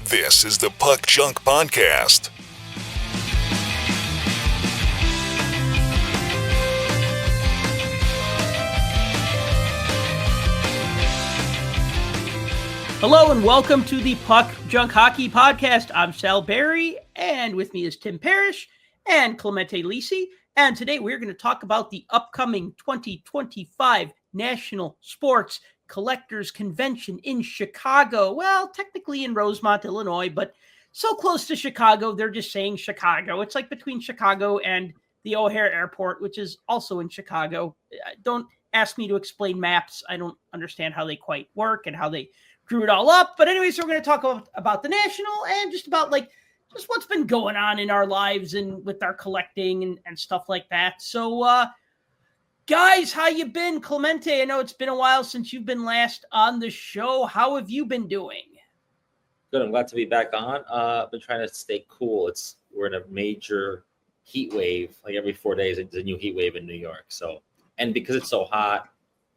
This is the Puck Junk Podcast. Hello and welcome to the Puck Junk Hockey Podcast. I'm Sal Berry, and with me is Tim Parrish and Clemente Lisi. And today we're going to talk about the upcoming 2025 National Sports Collectors Convention in Chicago. Well, technically in Rosemont, Illinois, but so close to Chicago, they're just saying Chicago. It's like between Chicago and the O'Hare Airport, which is also in Chicago. Don't ask me to explain maps. I don't understand how they quite work and how they drew it all up. But anyways, we're going to talk about the National and just about just what's been going on in our lives and with our collecting and stuff like that. So, guys, how you been? Clemente, I know it's been a while since you've been last on the show. How have you been doing? Good. I'm glad to be back on. I've been trying to stay cool. We're in a major heat wave. Like every 4 days, there's a new heat wave in New York. So, and because it's so hot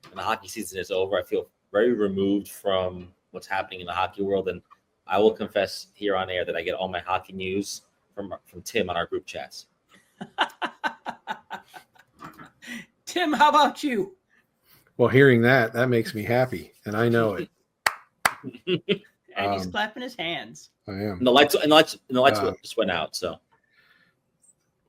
and the hockey season is over, I feel very removed from what's happening in the hockey world. And I will confess here on air that I get all my hockey news from Tim on our group chats. Tim, how about you? Well, hearing that makes me happy, and I know it. And he's clapping his hands. I am. And the lights just went out. So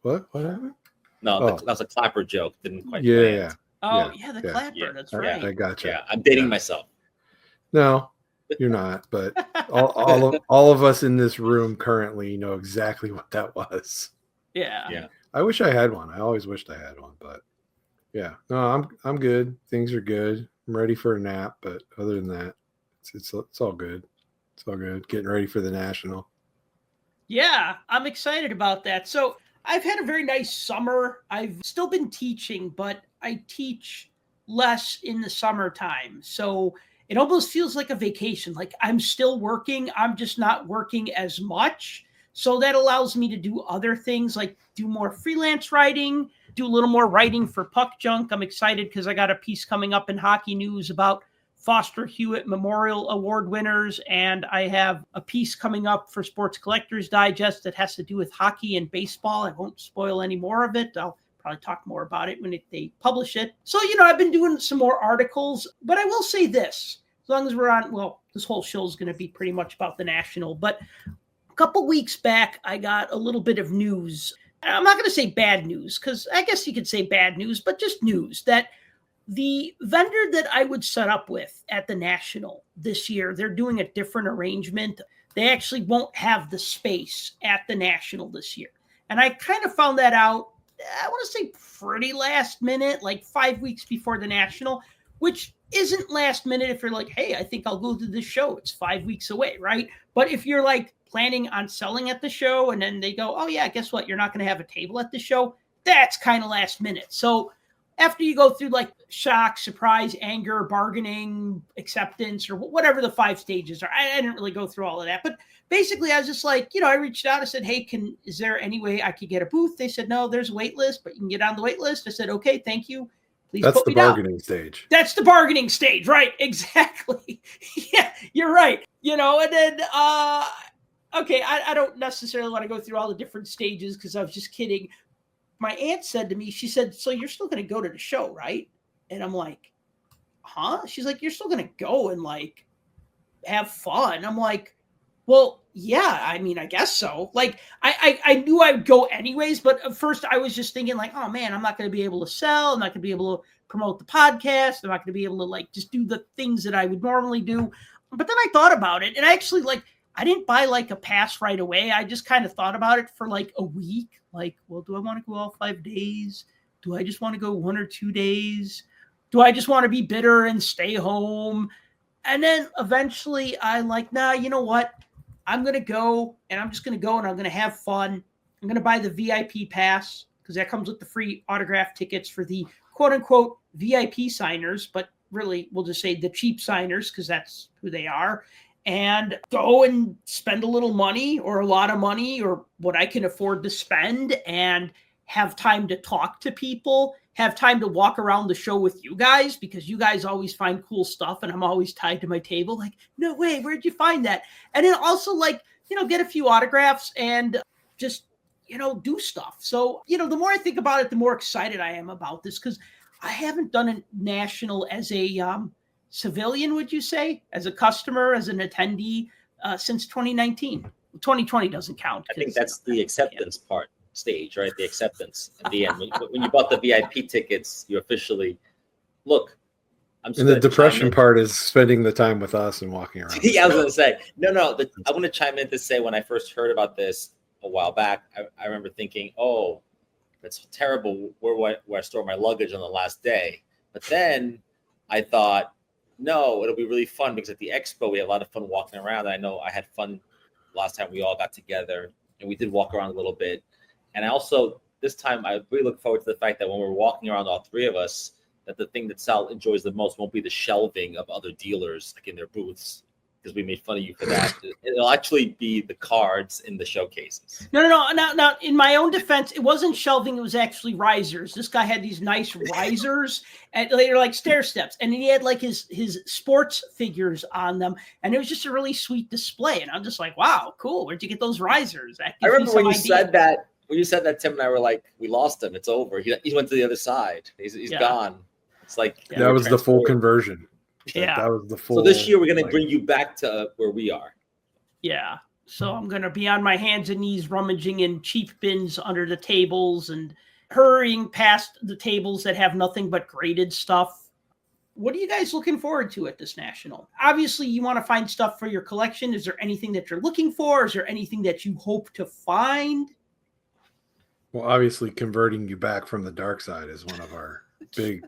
what happened? No, that's a clapper joke. Didn't quite. Yeah. Oh yeah, the clapper. Yeah. That's right. I got you. Yeah, I'm dating myself. No, you're not. But all of us in this room currently know exactly what that was. Yeah. I wish I had one. I always wished I had one, but yeah. No, I'm good. Things are good. I'm ready for a nap, but other than that, it's all good. It's all good. Getting ready for the National. Yeah, I'm excited about that. So I've had a very nice summer. I've still been teaching, but I teach less in the summertime. So it almost feels like a vacation. Like I'm still working. I'm just not working as much. So that allows me to do other things, like do more freelance writing, do a little more writing for Puck Junk. I'm excited because I got a piece coming up in Hockey News about Foster Hewitt Memorial Award winners. And I have a piece coming up for Sports Collectors Digest that has to do with hockey and baseball. I won't spoil any more of it. I'll probably talk more about it when they publish it. So, I've been doing some more articles, but I will say this, as long as we're on, well, this whole show is going to be pretty much about the National, but a couple weeks back, I got a little bit of news. I'm not going to say bad news, because I guess you could say bad news, but just news that the vendor that I would set up with at the National this year, they're doing a different arrangement. They actually won't have the space at the National this year. And I kind of found that out, I want to say pretty last minute, like 5 weeks before the National, which isn't last minute if you're like, hey, I think I'll go to this show. It's 5 weeks away, right? But if you're like planning on selling at the show and then they go, oh yeah, guess what? You're not going to have a table at the show. That's kind of last minute. So after you go through like shock, surprise, anger, bargaining, acceptance, or whatever the 5 stages are, I didn't really go through all of that. But basically, I was just like, I reached out. I said, hey, is there any way I could get a booth? They said, no, there's a wait list, but you can get on the wait list. I said, okay, thank you. Please That's put the me down. bargaining stage. That's the bargaining stage, right? Exactly. Yeah, you're right. And then, okay, I don't necessarily want to go through all the different stages because I was just kidding. My aunt said to me, she said, so you're still going to go to the show, right? And I'm like, huh? She's like, you're still going to go and like have fun. I'm like, well, yeah, I mean, I guess so. Like I knew I'd go anyways, but at first I was just thinking like, oh man, I'm not going to be able to sell. I'm not going to be able to promote the podcast. I'm not going to be able to like just do the things that I would normally do. But then I thought about it and I actually I didn't buy like a pass right away. I just kind of thought about it for like a week. Like, well, do I want to go all 5 days? Do I just want to go 1 or 2 days? Do I just want to be bitter and stay home? And then eventually I'm like, nah, you know what? I'm going to go and I'm just going to go and I'm going to have fun. I'm going to buy the VIP pass because that comes with the free autograph tickets for the quote unquote VIP signers, but really we'll just say the cheap signers because that's who they are. And go and spend a little money or a lot of money or what I can afford to spend and have time to talk to people, have time to walk around the show with you guys because you guys always find cool stuff and I'm always tied to my table. Like, no way, where'd you find that? And then also like, get a few autographs and just, do stuff. So, the more I think about it, the more excited I am about this because I haven't done a national as a civilian, would you say, as a customer, as an attendee since 2019. 2020 doesn't count. I think that's the acceptance part. Stage, right? The acceptance at the end. When you bought the VIP tickets, you officially look. And the depression part is spending the time with us and walking around. Yeah, I was going to say, no. I want to chime in to say when I first heard about this a while back, I remember thinking, oh, that's terrible. Where I store my luggage on the last day. But then I thought, no, it'll be really fun because at the expo we had a lot of fun walking around. I know I had fun last time we all got together and we did walk around a little bit. And I also, this time, I really look forward to the fact that when we're walking around, all three of us, that the thing that Sal enjoys the most won't be the shelving of other dealers, like in their booths, because we made fun of you for that. It'll actually be the cards in the showcases. No. Now, in my own defense, it wasn't shelving. It was actually risers. This guy had these nice risers, and they're like stair steps. And he had like his sports figures on them. And it was just a really sweet display. And I'm just like, wow, cool. Where'd you get those risers? I remember when you said that. When you said that, Tim and I were like, we lost him. It's over. He went to the other side. He's gone. It's like that was the full conversion. Yeah. That was the full. So this year we're going to bring you back to where we are. Yeah. So I'm going to be on my hands and knees rummaging in cheap bins under the tables and hurrying past the tables that have nothing but graded stuff. What are you guys looking forward to at this national? Obviously, you want to find stuff for your collection. Is there anything that you're looking for? Is there anything that you hope to find? Well, obviously, converting you back from the dark side is one of our big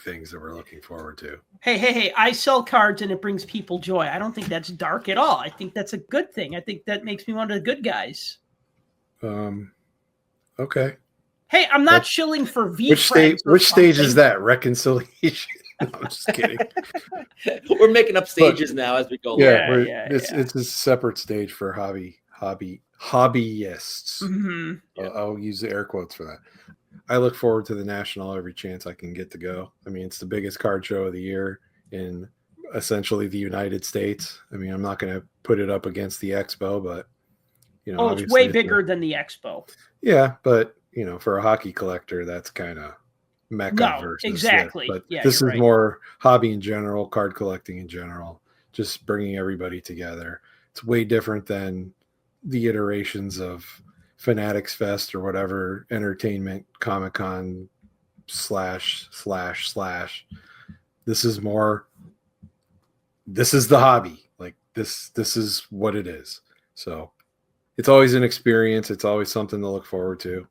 things that we're looking forward to. Hey, I sell cards and it brings people joy. I don't think that's dark at all. I think that's a good thing. I think that makes me one of the good guys. Okay. Hey, I'm not shilling for V. Which stage is that? Reconciliation? No, I'm just kidding. We're making up stages now as we go. It's a separate stage for hobbyists. Mm-hmm. I'll use the air quotes for that. I look forward to the national every chance I can get to go. I mean, it's the biggest card show of the year in essentially the United States. I mean, I'm not going to put it up against the expo, but it's way bigger than the expo. Yeah, but for a hockey collector, that's kind of mecca versus exactly. This. But this is right. More hobby in general, card collecting in general, just bringing everybody together. It's way different than the iterations of Fanatics Fest or whatever entertainment Comic-Con / This is more. This is the hobby. Like this is what it is. So it's always an experience. It's always something to look forward to.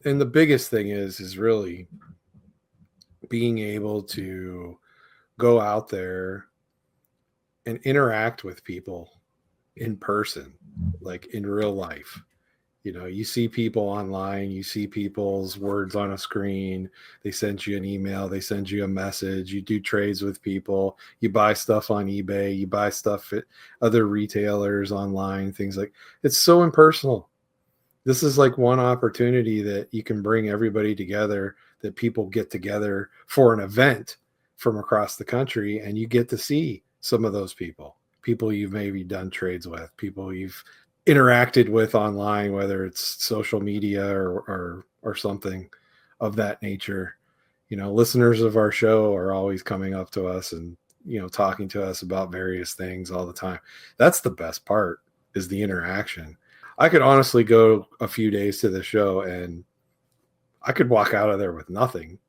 And the biggest thing is really being able to go out there and interact with people in person, like in real life. You see people online, you see people's words on a screen, they send you an email, they send you a message, you do trades with people, you buy stuff on eBay, you buy stuff at other retailers online, things like it's so impersonal. This is like one opportunity that you can bring everybody together, that people get together for an event from across the country, and you get to see some of those people you've maybe done trades with, people you've interacted with online, whether it's social media or something of that nature. Listeners of our show are always coming up to us and talking to us about various things all the time. That's the best part, is the interaction. I could honestly go a few days to the show and I could walk out of there with nothing,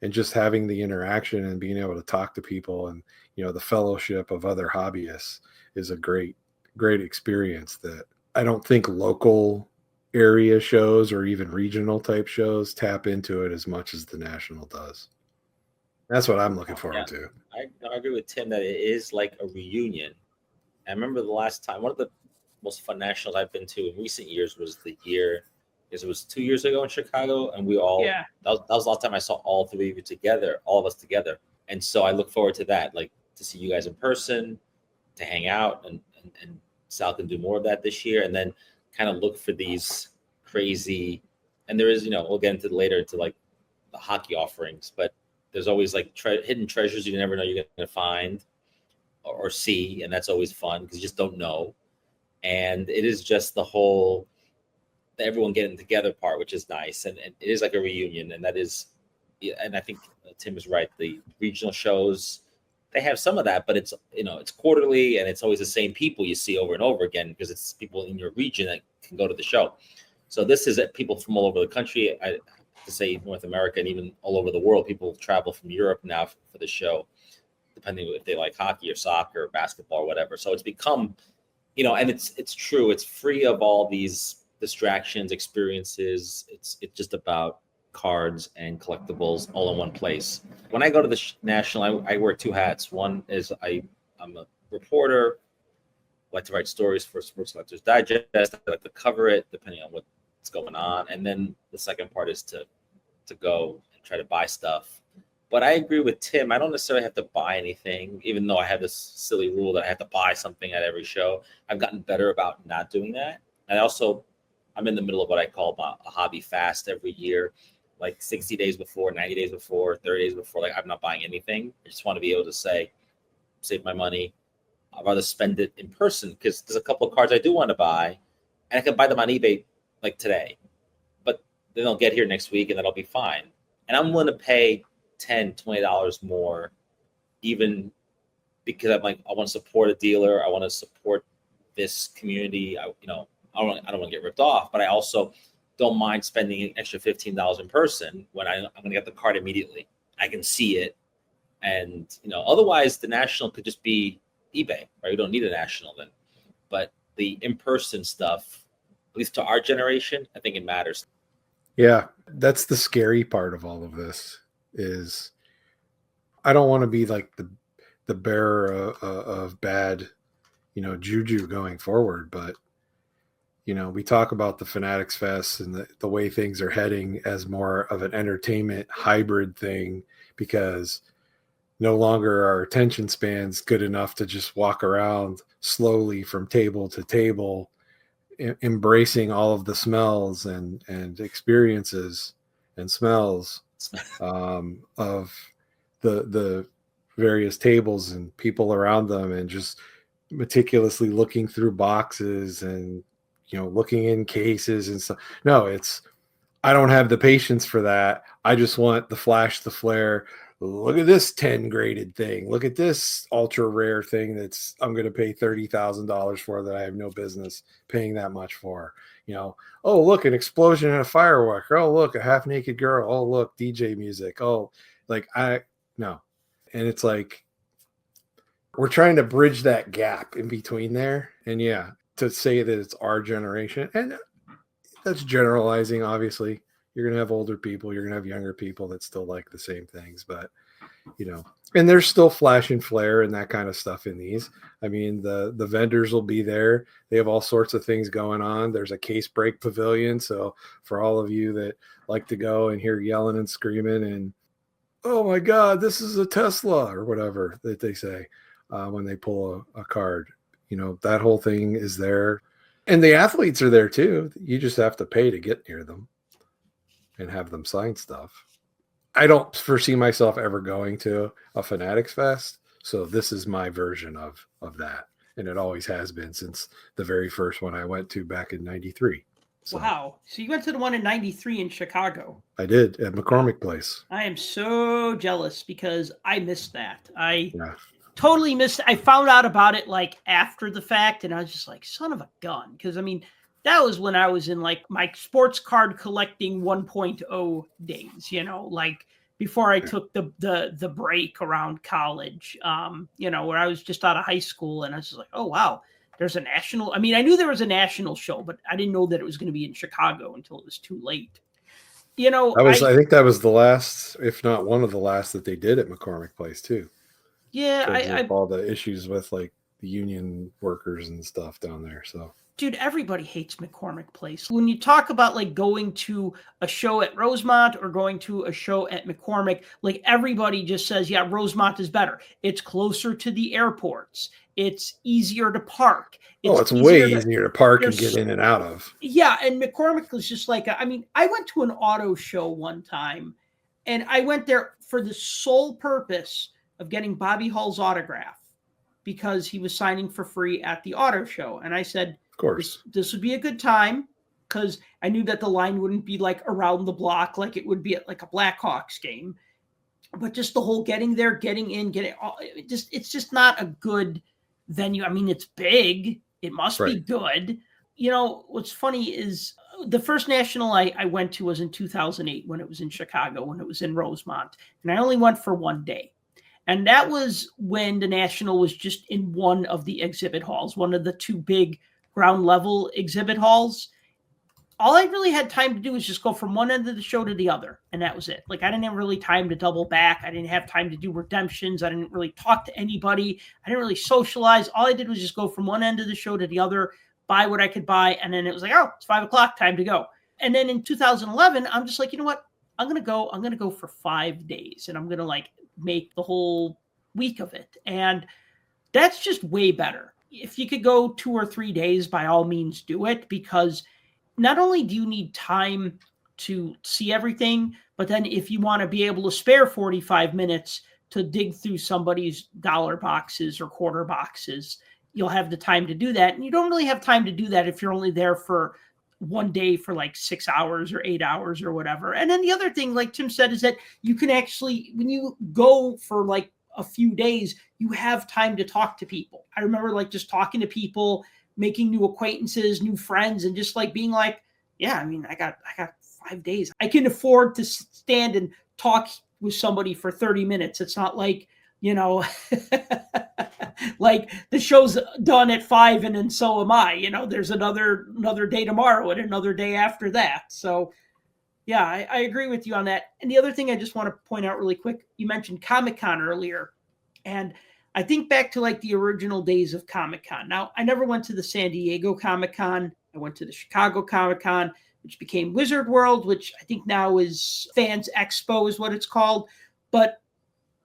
and just having the interaction and being able to talk to people and the fellowship of other hobbyists is a great experience that I don't think local area shows or even regional type shows tap into it as much as the national does. That's what I'm looking forward to. I agree with Tim that it is like a reunion. I remember the last time, one of the most fun nationals I've been to in recent years was it was 2 years ago in Chicago, and we all that was the last time I saw all three of you together, all of us together. And so I look forward to that, like to see you guys in person, to hang out, and Sal can do more of that this year, and then kind of look for these crazy, and there is, we'll get into later into like the hockey offerings, but there's always like hidden treasures you never know you're going to find or see, and that's always fun because you just don't know. And it is just the whole everyone getting together part, which is nice, and it is like a reunion, and that is, and I think Tim is right. The regional shows, they have some of that, but it's it's quarterly, and it's always the same people you see over and over again because it's people in your region that can go to the show. So this is people from all over the country. I have to say North America and even all over the world. People travel from Europe now for the show, depending if they like hockey or soccer or basketball or whatever. So it's become, and it's true. It's free of all these distractions, experiences. It's just about cards and collectibles all in one place. When I go to the National, I wear two hats. One is I'm a reporter. I like to write stories for Sports Collectors Digest. I like to cover it depending on what's going on. And then the second part is to go and try to buy stuff. But I agree with Tim. I don't necessarily have to buy anything, even though I have this silly rule that I have to buy something at every show. I've gotten better about not doing that. And also, I'm in the middle of what I call a hobby fast every year, like 60 days before, 90 days before, 30 days before. Like, I'm not buying anything. I just want to be able to save my money. I'd rather spend it in person because there's a couple of cards I do want to buy, and I can buy them on eBay like today. But then they'll get here next week, and that'll be fine. And I'm willing to pay $10, $20 more, even because I'm like, I want to support a dealer. I want to support this community. I don't want to get ripped off, but I also don't mind spending an extra $15 in person when I'm going to get the card immediately. I can see it. And, otherwise the National could just be eBay, right? We don't need a National then. But the in-person stuff, at least to our generation, I think it matters. Yeah, that's the scary part of all of this is I don't want to be like the bearer of bad, juju going forward. But, we talk about the Fanatics Fest and the way things are heading as more of an entertainment hybrid thing because no longer are attention spans good enough to just walk around slowly from table to table, embracing all of the smells and experiences and smells of the various tables and people around them, and just meticulously looking through boxes and looking in cases and stuff. No, I don't have the patience for that. I just want the flash, the flare. Look at this 10 graded thing. Look at this ultra rare thing I'm going to pay $30,000 for that I have no business paying that much for. Oh, look, an explosion and a firework. Oh, look, a half naked girl. Oh, look, DJ music. Oh, no. And it's like, we're trying to bridge that gap in between there. And yeah, to say that it's our generation, and that's generalizing, obviously. You're going to have older people, you're going to have younger people that still like the same things, but and there's still flash and flare and that kind of stuff in these. I mean, the vendors will be there. They have all sorts of things going on. There's a case break pavilion. So for all of you that like to go and hear yelling and screaming and, oh my God, this is a Tesla or whatever that they say when they pull a card, that whole thing is there. And the athletes are there too. You just have to pay to get near them and have them sign stuff. I don't foresee myself ever going to a Fanatics Fest. So this is my version of that. And it always has been since the very first one I went to back in 93. So, wow. So you went to the one in 93 in Chicago. I did at McCormick Place. I am so jealous because I missed that. Totally missed it. I found out about it like after the fact, and I was just like, son of a gun. Because I mean, that was when I was in like my sports card collecting 1.0 days, like before I took the break around college, where I was just out of high school, and I was just like, oh wow, there's a national. I mean, I knew there was a national show, but I didn't know that it was going to be in Chicago until it was too late. I think that was the last, if not one of the last that they did at McCormick Place too. Yeah, I all the issues with like the union workers and stuff down there. So, dude, everybody hates McCormick Place. When you talk about like going to a show at Rosemont or going to a show at McCormick, like everybody just says, yeah, Rosemont is better. It's closer to the airports. It's easier to park. It's way easier to park and get in and out of. Yeah, and McCormick was just like, I went to an auto show one time, And I went there for the sole purpose of getting Bobby Hull's autograph because he was signing for free at the auto show. And I said, Of course. this would be a good time because I knew that the line wouldn't be like around the block like it would be at like a Blackhawks game. But just the whole getting there, getting in, it's just not a good venue. I mean, it's big. It must be good. You know, what's funny is the first national I went to was in 2008 when it was in Chicago, when it was in Rosemont. And I only went for one day. And that was when the national was just in one of the exhibit halls, one of the two big ground level exhibit halls. All I really had time to do was just go from one end of the show to the other. And that was it. Like, I didn't have really time to double back. I didn't have time to do redemptions. I didn't really talk to anybody. I didn't really socialize. All I did was just go from one end of the show to the other, buy what I could buy. And then it was like, oh, it's 5 o'clock, time to go. And then in 2011, I'm just like, you know what? I'm going to go for 5 days and I'm going to like make the whole week of it. And that's just way better. If you could go 2 or 3 days, by all means do it, because not only do you need time to see everything, but then if you want to be able to spare 45 minutes to dig through somebody's dollar boxes or quarter boxes, you'll have the time to do that. And you don't really have time to do that if you're only there for one day for like 6 hours or 8 hours or whatever. And then the other thing, like Tim said, is that you can actually, when you go for like a few days, you have time to talk to people. I remember like just talking to people, making new acquaintances, new friends, and just like being like, yeah, I mean, I got 5 days. I can afford to stand and talk with somebody for 30 minutes. It's not like, you know, like the show's done at 5 and then so am I, you know, there's another day tomorrow and another day after that. So yeah, I agree with you on that. And the other thing I just want to point out really quick, you mentioned Comic-Con earlier, and I think back to like the original days of Comic-Con. Now, I never went to the San Diego Comic-Con. I went to the Chicago Comic-Con, which became Wizard World, which I think now is Fans Expo is what it's called. But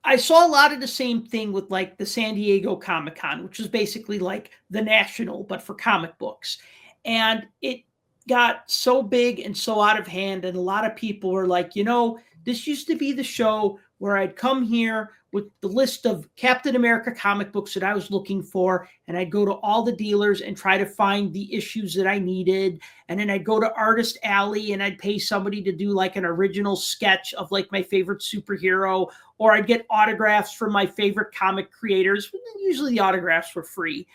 I saw a lot of the same thing with like the San Diego Comic-Con, which was basically like the national, but for comic books. And it got so big and so out of hand. And a lot of people were like, you know, this used to be the show where I'd come here with the list of Captain America comic books that I was looking for, and I'd go to all the dealers and try to find the issues that I needed. And then I'd go to Artist Alley and I'd pay somebody to do like an original sketch of like my favorite superhero, or I'd get autographs from my favorite comic creators. Usually the autographs were free.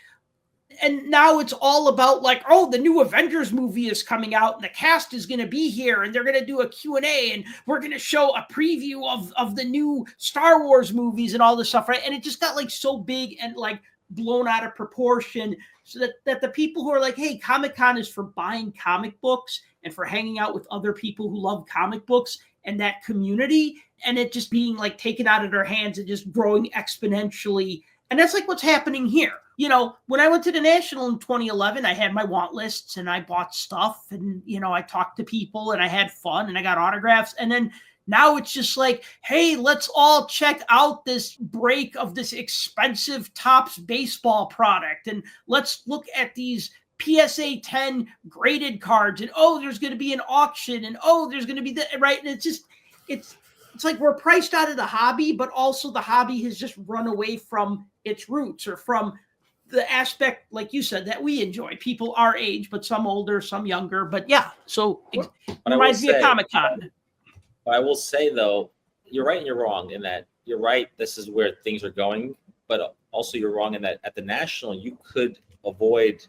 And now it's all about like, oh, the new Avengers movie is coming out and the cast is going to be here and they're going to do a Q&A and we're going to show a preview of the new Star Wars movies and all this stuff, right? And it just got like so big and like blown out of proportion, so that the people who are like, hey, Comic-Con is for buying comic books and for hanging out with other people who love comic books and that community, and it just being like taken out of their hands and just growing exponentially. And that's like what's happening here. You know, when I went to the National in 2011, I had my want lists and I bought stuff and, you know, I talked to people and I had fun and I got autographs. And then now it's just like, hey, let's all check out this break of this expensive Topps baseball product. And let's look at these PSA 10 graded cards. And, oh, there's going to be an auction. And, oh, there's going to be right. And it's just, it's like we're priced out of the hobby, but also the hobby has just run away from its roots, or from the aspect, like you said, that we enjoy. People our age, but some older, some younger. But yeah, so it reminds me of Comic-Con. I will say, though, you're right and you're wrong in that. You're right, this is where things are going. But also you're wrong in that at the National, you could avoid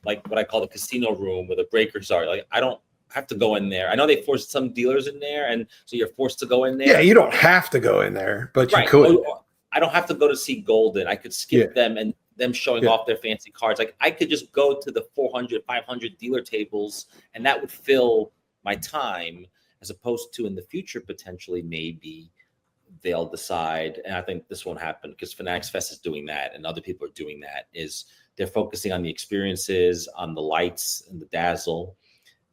like what I call the casino room where the breakers are. Like, I don't have to go in there. I know they forced some dealers in there, and so you're forced to go in there. Yeah, you don't have to go in there, but you could. I don't have to go to see Golden. I could skip them and them showing off their fancy cards. Like, I could just go to the 400, 500 dealer tables, and that would fill my time, as opposed to in the future, potentially, maybe they'll decide, and I think this won't happen because Fanatics Fest is doing that and other people are doing that, is they're focusing on the experiences, on the lights and the dazzle.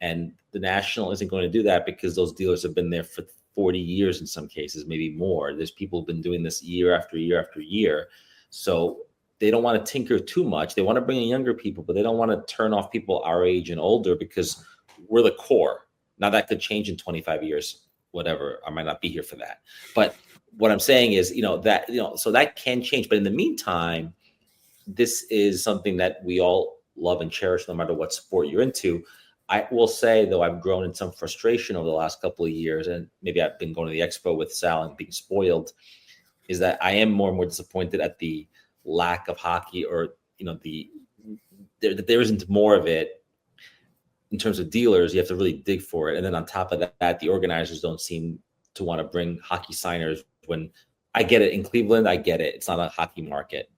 And the National isn't going to do that because those dealers have been there for 40 years in some cases, maybe more. There's people who've been doing this year after year after year. So they don't want to tinker too much. They want to bring in younger people, but they don't want to turn off people our age and older because we're the core. Now that could change in 25 years. whatever. I might not be here for that. But what I'm saying is, so that can change. But in the meantime, this is something that we all love and cherish no matter what sport you're into. I will say, though, I've grown in some frustration over the last couple of years, and maybe I've been going to the expo with Sal and being spoiled, is that I am more and more disappointed at the lack of hockey, or, there isn't more of it in terms of dealers. You have to really dig for it. And then on top of that, the organizers don't seem to want to bring hockey signers. When I get it in Cleveland, I get it. It's not a hockey market.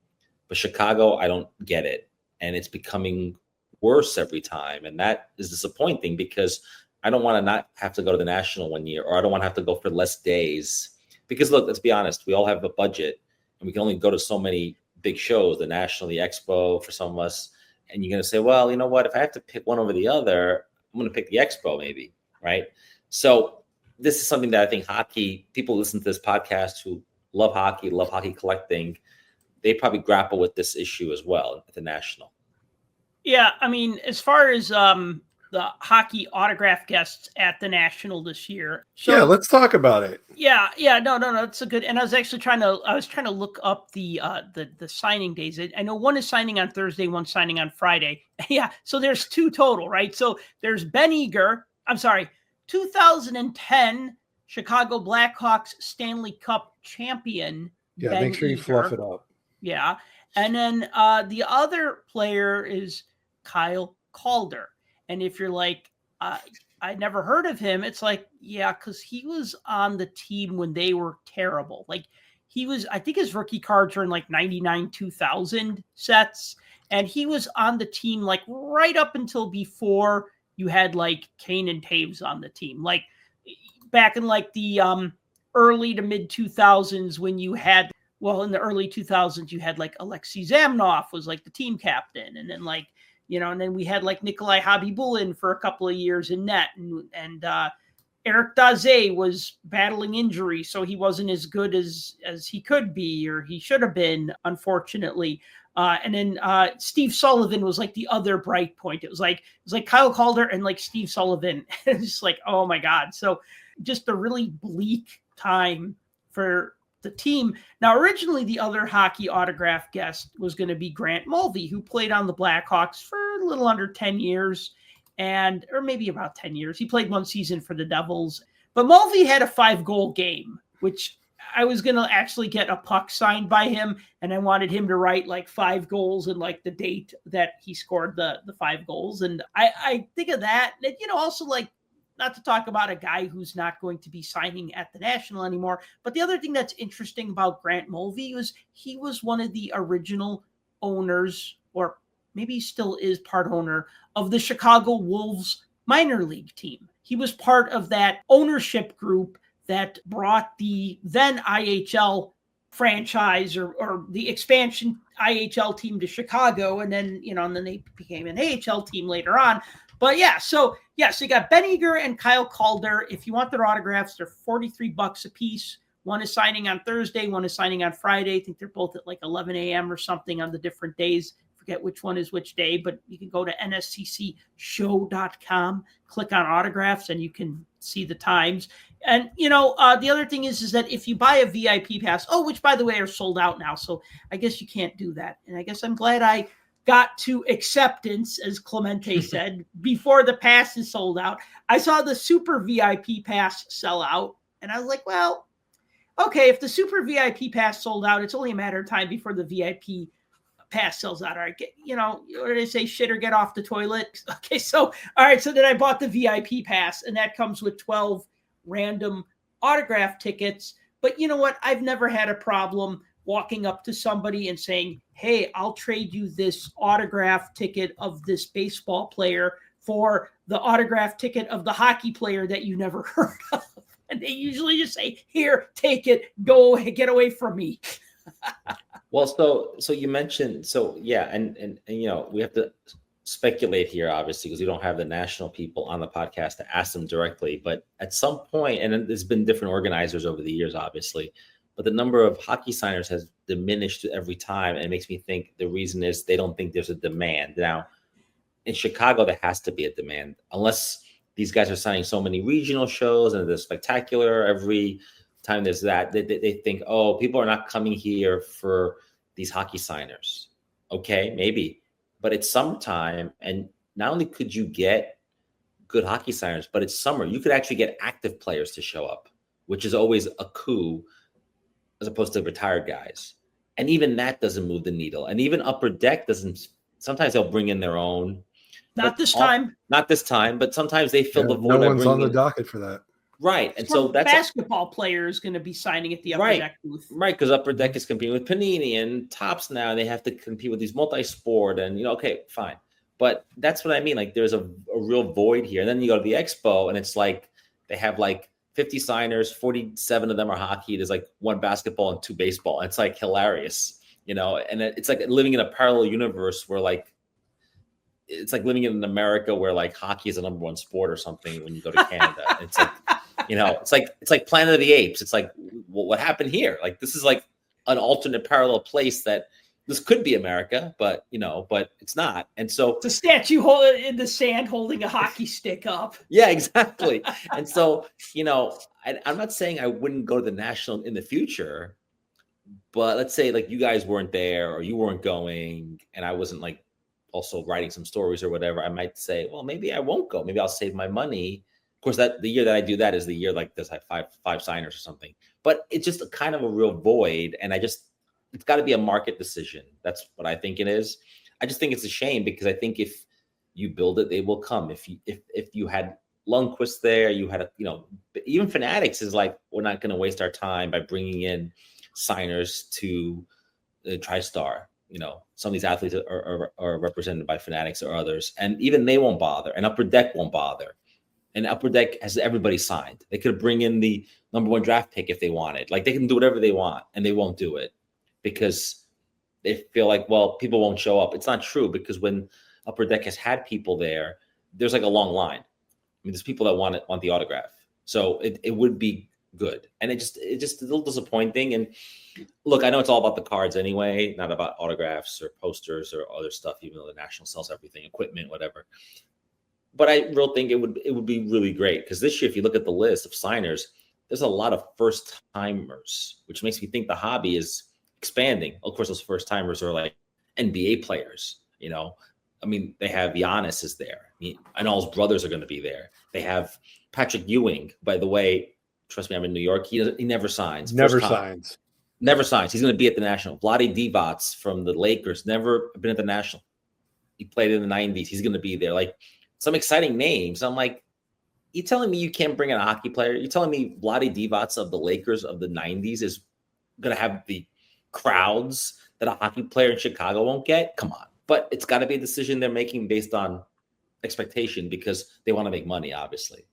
But Chicago, I don't get it. And it's becoming worse every time. And that is disappointing, because I don't want to not have to go to the National one year, or I don't want to have to go for less days. Because look, let's be honest, we all have a budget and we can only go to so many big shows, the National, the Expo for some of us. And you're going to say, well, you know what, if I have to pick one over the other, I'm going to pick the Expo maybe, right? So this is something that I think people listen to this podcast who love hockey collecting, they probably grapple with this issue as well at the National. Yeah, I mean, as far as the hockey autograph guests at the National this year. So, yeah, let's talk about it. Yeah, no, it's a good. And I was actually trying to look up the signing days. I know one is signing on Thursday, one signing on Friday. Yeah, so there's two total, right? So there's Ben Eager. I'm sorry, 2010 Chicago Blackhawks Stanley Cup champion. Yeah, Ben make sure you Eager. fluff it up. Yeah, and then the other player is Kyle Calder. And if you're like, I never heard of him, it's like, yeah, because he was on the team when they were terrible. Like, I think his rookie cards are in like 99, 2000 sets. And he was on the team like right up until before you had like Kane and Taves on the team. Like back in like the early to mid 2000s, when you had, well, in the early 2000s, you had like Alexei Zamnov was like the team captain. And then like, and then we had like Nikolai Habibulin for a couple of years in net, and Eric Daze was battling injury, so he wasn't as good as he could be, or he should have been, unfortunately. And then Steve Sullivan was like the other bright point. It was like Kyle Calder and like Steve Sullivan. It's just like, oh my God. So just a really bleak time for the team. Now, originally, the other hockey autograph guest was going to be Grant Mulvey, who played on the Blackhawks for a little under 10 years, or maybe about 10 years. He played one season for the Devils. But Mulvey had a 5-goal game, which I was going to actually get a puck signed by him, and I wanted him to write like 5 goals and like the date that he scored the 5 goals. And I think of that, also like, not to talk about a guy who's not going to be signing at the National anymore. But the other thing that's interesting about Grant Mulvey was he was one of the original owners, or maybe he still is part owner, of the Chicago Wolves minor league team. He was part of that ownership group that brought the then IHL franchise or the expansion IHL team to Chicago. And then, and then they became an AHL team later on. But so you got Ben Eager and Kyle Calder. If you want their autographs, they're $43 a piece. One is signing on Thursday, one is signing on Friday. I think they're both at like 11 a.m. or something on the different days. Forget which one is which day, but you can go to nsccshow.com, click on autographs, and you can see the times. And, the other thing is that if you buy a VIP pass, which by the way are sold out now, so I guess you can't do that. And I guess I'm glad I got to acceptance, as Clemente said, before the pass is sold out. I saw the super VIP pass sell out, and I was like, well, okay, if the super VIP pass sold out, it's only a matter of time before the VIP pass sells out. All right, what did I say? Shit or get off the toilet. Okay, so, all right, so then I bought the VIP pass, and that comes with 12 random autograph tickets. But you know what? I've never had a problem walking up to somebody and saying, hey, I'll trade you this autograph ticket of this baseball player for the autograph ticket of the hockey player that you never heard of. And they usually just say, here, take it, go, get away from me. Well, so you mentioned, and we have to speculate here, obviously, because we don't have the National people on the podcast to ask them directly. But at some point, and there's been different organizers over the years, obviously, but the number of hockey signers has diminished every time. And it makes me think the reason is they don't think there's a demand. Now, in Chicago, there has to be a demand, unless these guys are signing so many regional shows and they're spectacular. Every time there's that, they think, oh, people are not coming here for these hockey signers. Okay, maybe, but it's summertime, and not only could you get good hockey signers, but it's summer. You could actually get active players to show up, which is always a coup as opposed to retired guys. And even that doesn't move the needle. And even Upper Deck doesn't. Sometimes they'll bring in their own. Not this time. Not this time, but sometimes they fill the void. No one's on the docket for that. Right. And so that's basketball player is going to be signing at the Upper Deck booth. Right, because Upper Deck is competing with Panini and Topps now. They have to compete with these multi-sport and, okay, fine. But that's what I mean. Like, there's a real void here. And then you go to the expo and it's like they have like 50 signers, 47 of them are hockey. There's like 1 basketball and 2 baseball. And it's like hilarious, and it's like living in a parallel universe where like, it's like living in America where like hockey is the number 1 sport or something when you go to Canada. It's like, it's like Planet of the Apes. It's like, well, what happened here? Like, this is like an alternate parallel place that this could be America, but but it's not. And so it's a statue in the sand holding a hockey stick up. Yeah, exactly. And so, I'm not saying I wouldn't go to the National in the future, but let's say like you guys weren't there or you weren't going and I wasn't like also writing some stories or whatever. I might say, well, maybe I won't go. Maybe I'll save my money. Of course, that the year that I do that is the year like there's like five signers or something. But it's just a kind of a real void, and it's got to be a market decision. That's what I think it is. I just think it's a shame because I think if you build it, they will come. If you had Lundqvist there, you had even Fanatics is like, we're not going to waste our time by bringing in signers to the TriStar. Some of these athletes are represented by Fanatics or others, and even they won't bother, and Upper Deck won't bother. And Upper Deck has everybody signed. They could bring in the number 1 draft pick if they wanted. Like, they can do whatever they want, and they won't do it because they feel like, well, people won't show up. It's not true, because when Upper Deck has had people there, there's like a long line. I mean, there's people that want the autograph. So it would be good. And it's just a little disappointing. And look, I know it's all about the cards anyway, not about autographs or posters or other stuff, even though the National sells everything, equipment, whatever. But I really think it would be really great, because this year, if you look at the list of signers, there's a lot of first timers, which makes me think the hobby is expanding. Of course, those first timers are like NBA players. I mean, they have Giannis is there. I know his brothers are going to be there. They have Patrick Ewing. By the way, trust me, I'm in New York. He never signs. Never signs. He's going to be at the National. Vlade Divac from the Lakers, never been at the National. He played in the 90s. He's going to be there. Like, some exciting names. I'm like, you telling me you can't bring in a hockey player? You telling me Vlade Divac of the Lakers of the 90s is going to have the crowds that a hockey player in Chicago won't get? Come on. But it's got to be a decision they're making based on expectation, because they want to make money, obviously.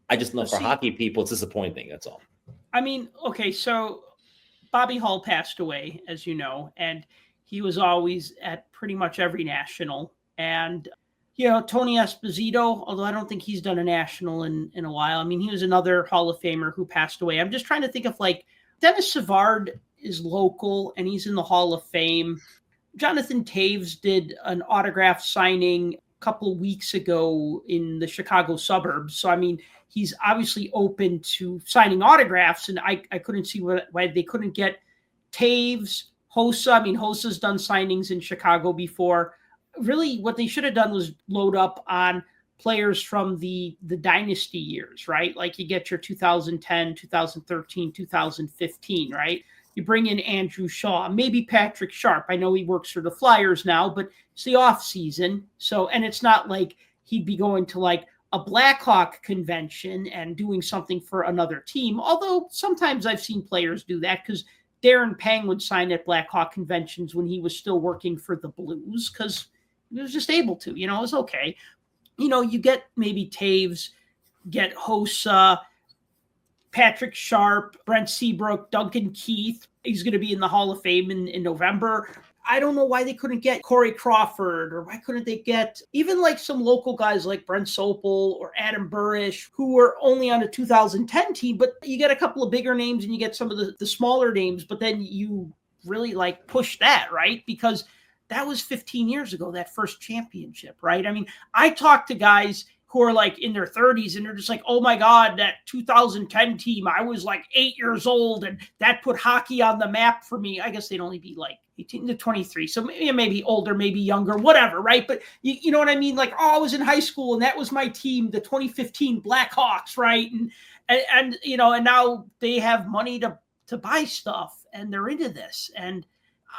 I just know for hockey people, it's disappointing. That's all. I mean, okay, so Bobby Hull passed away, as you know, and he was always at pretty much every national. And Tony Esposito, although I don't think he's done a national in a while. I mean, he was another Hall of Famer who passed away. I'm just trying to think of, like, Dennis Savard is local and he's in the Hall of Fame. Jonathan Taves did an autograph signing a couple of weeks ago in the Chicago suburbs. So, I mean, he's obviously open to signing autographs, and I couldn't see why they couldn't get Taves, Hossa. I mean, Hossa's done signings in Chicago before. Really, what they should have done was load up on players from the dynasty years, right? Like, you get your 2010, 2013, 2015, right? You bring in Andrew Shaw, maybe Patrick Sharp. I know he works for the Flyers now, but it's the off season. So, and it's not like he'd be going to like a Blackhawk convention and doing something for another team. Although sometimes I've seen players do that, because Darren Pang would sign at Blackhawk conventions when he was still working for the Blues, because he was just able to, it was okay. You get maybe Taves, get Hossa, Patrick Sharp, Brent Seabrook, Duncan Keith. He's going to be in the Hall of Fame in November. I don't know why they couldn't get Corey Crawford, or why couldn't they get even like some local guys like Brent Sopel or Adam Burish, who were only on a 2010 team, but you get a couple of bigger names and you get some of the smaller names, but then you really like push that, right? Because that was 15 years ago, that first championship, right? I mean, I talked to guys who are like in their 30s and they're just like, oh my God, that 2010 team, I was like 8 years old and that put hockey on the map for me. I guess they'd only be like 18 to 23. So maybe older, maybe younger, whatever, right? But you know what I mean? Like, oh, I was in high school and that was my team, the 2015 Blackhawks, right? And you know, and now they have money to buy stuff and they're into this. And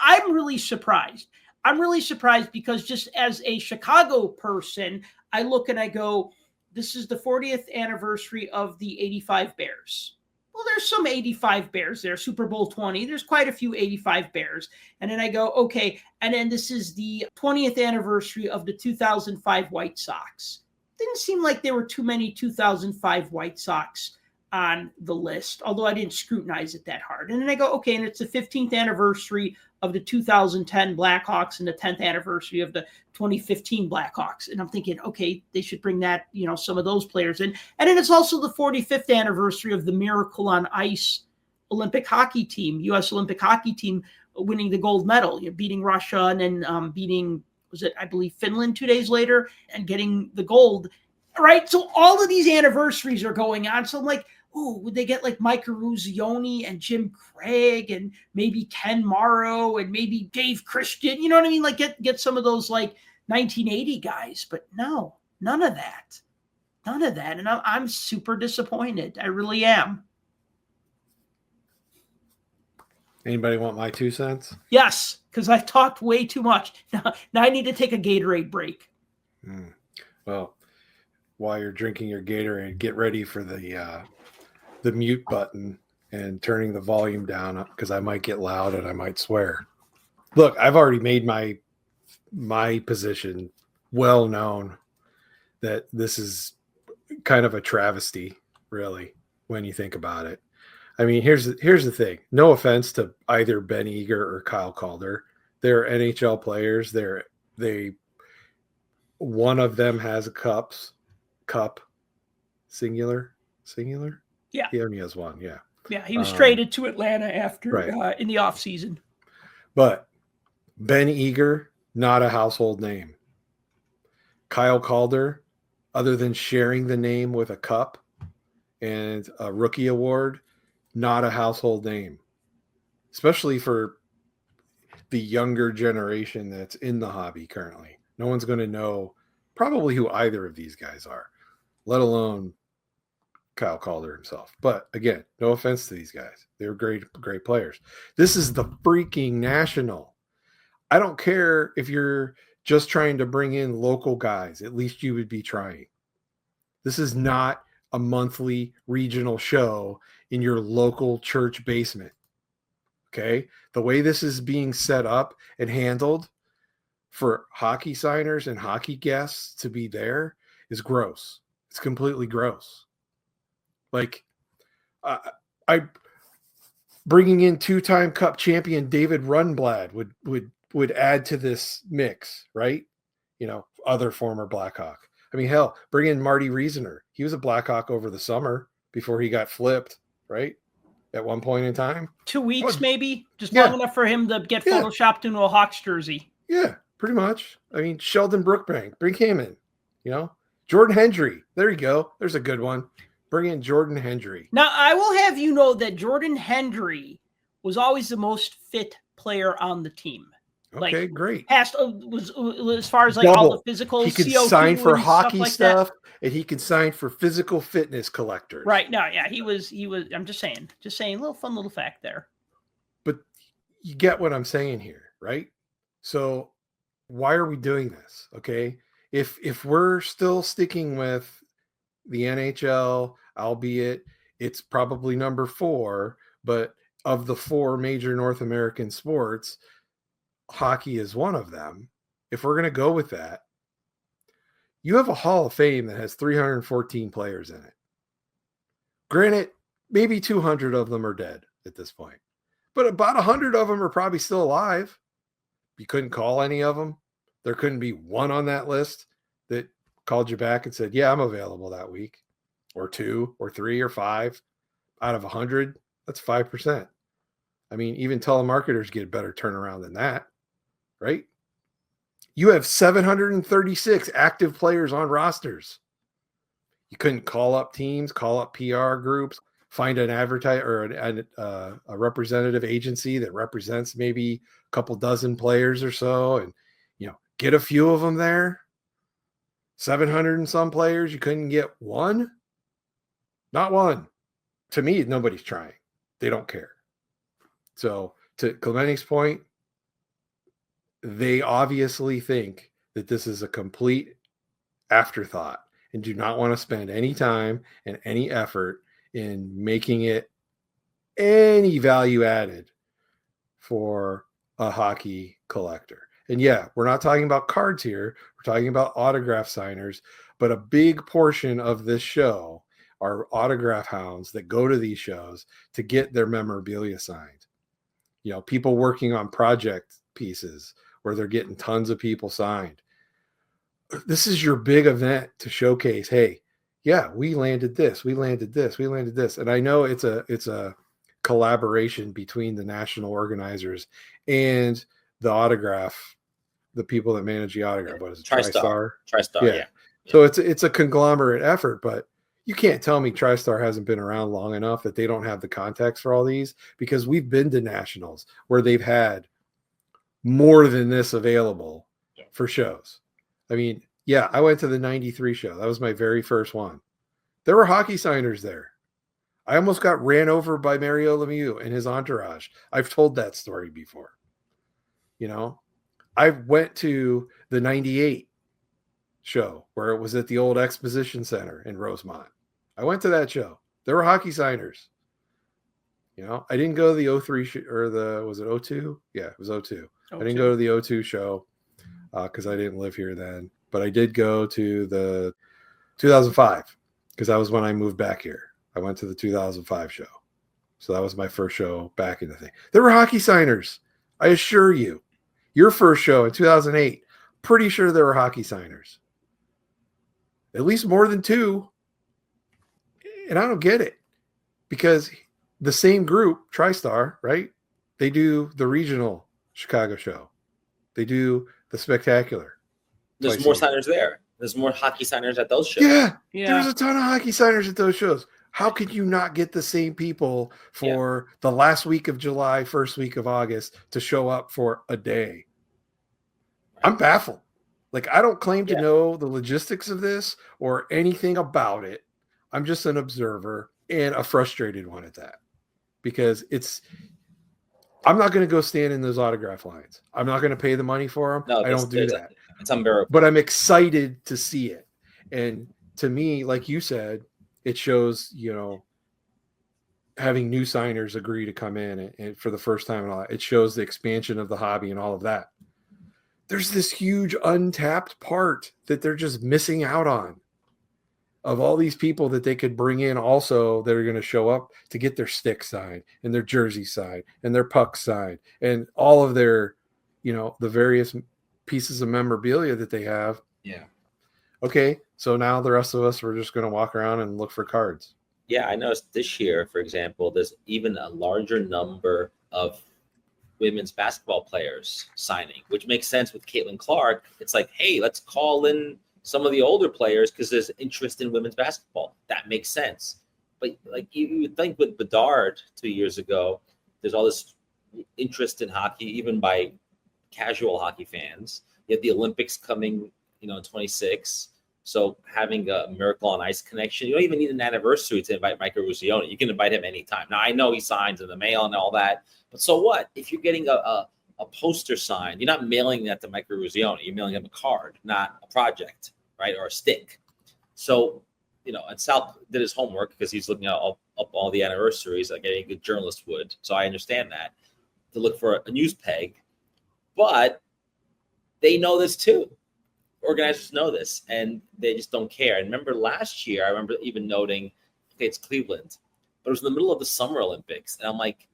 I'm really surprised. I'm really surprised because just as a Chicago person, I look and I go, this is the 40th anniversary of the 85 Bears. Well, there's some 85 Bears there, Super Bowl 20. There's quite a few 85 Bears. And then I go, okay. And then this is the 20th anniversary of the 2005 White Sox. Didn't seem like there were too many 2005 White Sox on the list, although I didn't scrutinize it that hard. And then I go, okay, and it's the 15th anniversary of the 2010 Blackhawks and the 10th anniversary of the 2015 Blackhawks. And I'm thinking, okay, they should bring that, you know, some of those players in. And then it's also the 45th anniversary of the Miracle on Ice Olympic hockey team, U.S. Olympic hockey team, winning the gold medal, you know, beating Russia and then beating, was it, I believe, Finland 2 days later and getting the gold. Right. So all of these anniversaries are going on. So I'm like, oh, would they get like Mike Eruzione and Jim Craig and maybe Ken Morrow and maybe Dave Christian? You know what I mean? Like get some of those like 1980 guys. But no, none of that. None of that. And I'm super disappointed. I really am. Anybody want my 2 cents? Yes, because I've talked way too much. Now I need to take a Gatorade break. Well, while you're drinking your Gatorade, get ready for the mute button and turning the volume down because I might get loud and I might swear. Look, I've already made my position well known that this is kind of a travesty, really, when you think about it. I mean, here's the thing. No offense to either Ben Eager or Kyle Calder. They're NHL players. One of them has a cup, singular. Yeah. He only has one. Yeah. Yeah. He was traded to Atlanta after right. In the offseason. But Ben Eager, not a household name. Kyle Calder, other than sharing the name with a cup and a rookie award, not a household name, especially for the younger generation that's in the hobby currently. No one's going to know probably who either of these guys are, let alone Kyle Calder himself. But again, no offense to these guys. They're great players. This is the freaking national. I don't care if you're just trying to bring in local guys. At least you would be trying. This is not a monthly regional show in your local church basement. Okay? The way this is being set up and handled for hockey signers and hockey guests to be there is gross. It's completely gross. Like, I bringing in 2-time Cup champion David Rundblad would add to this mix, right? You know, other former Blackhawk. I mean, hell, bring in Marty Reasoner. He was a Blackhawk over the summer before he got flipped, right? At one point in time. 2 weeks, maybe? Just long enough for him to get photoshopped into a Hawks jersey. Yeah, pretty much. I mean, Sheldon Brookbank, bring him in. You know, Jordan Hendry. There you go. There's a good one. Bring in Jordan Hendry. Now, I will have you know that Jordan Hendry was always the most fit player on the team. Okay, like, great. Was as far as like all the physical. He can sign for hockey stuff, and he can sign for physical fitness collectors. Right. No, yeah, he was. I'm just saying, little fun little fact there. But you get what I'm saying here, right? So why are we doing this? Okay, if we're still sticking with the NHL, albeit it's probably number 4, but of the 4 major North American sports, hockey is one of them. If we're going to go with that, you have a Hall of Fame that has 314 players in it. Granted, maybe 200 of them are dead at this point, but about 100 of them are probably still alive. You couldn't call any of them. There couldn't be one on that list that called you back and said, yeah, I'm available that week, or 2 or 3 or 5 out of 100. That's 5%. I mean, even telemarketers get a better turnaround than that, right? You have 736 active players on rosters. You couldn't call up teams, call up PR groups, find an advertiser or a representative agency that represents maybe a couple dozen players or so, and get a few of them there. 700 and some players, you couldn't get one? Not one. To me, nobody's trying. They don't care. So to Clemente's point, they obviously think that this is a complete afterthought and do not want to spend any time and any effort in making it any value added for a hockey collector. And yeah, we're not talking about cards here. We're talking about autograph signers, but a big portion of this show are autograph hounds that go to these shows to get their memorabilia signed. People working on project pieces where they're getting tons of people signed. This is your big event to showcase, hey, yeah, we landed this, we landed this, we landed this. And I know it's a collaboration between the national organizers and the people that manage the autograph. What is it? TriStar. Yeah. So it's a conglomerate effort, but you can't tell me TriStar hasn't been around long enough that they don't have the context for all these, because we've been to nationals where they've had more than this available for shows. I mean, yeah, I went to the 93 show. That was my very first one. There were hockey signers there. I almost got ran over by Mario Lemieux and his entourage. I've told that story before. I went to the 98 show where it was at the old Exposition Center in Rosemont. I went to that show. There were hockey signers. I didn't go to the 03 was it 02? Yeah, it was 02. I didn't go to the 02 show because I didn't live here then. But I did go to the 2005 because that was when I moved back here. I went to the 2005 show. So that was my first show back in the thing. There were hockey signers. I assure you. Your first show in 2008, pretty sure there were hockey signers. At least more than two. And I don't get it. Because the same group, TriStar, right? They do the regional Chicago show. They do the spectacular. There's more signers there. There's more hockey signers at those shows. Yeah. There's a ton of hockey signers at those shows. How could you not get the same people for the last week of July, first week of August to show up for a day? I'm baffled. Like, I don't claim to know the logistics of this or anything about it. I'm just an observer and a frustrated one at that, because I'm not going to go stand in those autograph lines. I'm not going to pay the money for them. No, I don't do that. It's unbearable. But I'm excited to see it. And to me, like you said, it shows, having new signers agree to come in and for the first time and all that. It shows the expansion of the hobby and all of that. There's this huge untapped part that they're just missing out on, of all these people that they could bring in also that are going to show up to get their stick signed and their jersey signed and their puck signed and all of their, the various pieces of memorabilia that they have. Yeah. Okay. So now the rest of us, we're just going to walk around and look for cards. Yeah. I noticed this year, for example, there's even a larger number of women's basketball players signing, which makes sense with Caitlin Clark. It's like, hey, let's call in some of the older players because there's interest in women's basketball. That makes sense. But like you would think with Bedard 2 years ago, there's all this interest in hockey, even by casual hockey fans. You have the Olympics coming, in 26. So having a Miracle on Ice connection, you don't even need an anniversary to invite Mike Ruzioni. You can invite him anytime. Now, I know he signs in the mail and all that, but so what? If you're getting a poster signed, you're not mailing that to Mike Ruzioni. You're mailing him a card, not a project, right, or a stick. So, and Sal did his homework because he's looking up all the anniversaries like any good journalist would. So I understand that, to look for a news peg. But they know this too. Organizers know this, and they just don't care. And remember last year, I remember even noting, okay, it's Cleveland, but it was in the middle of the Summer Olympics. And I'm like,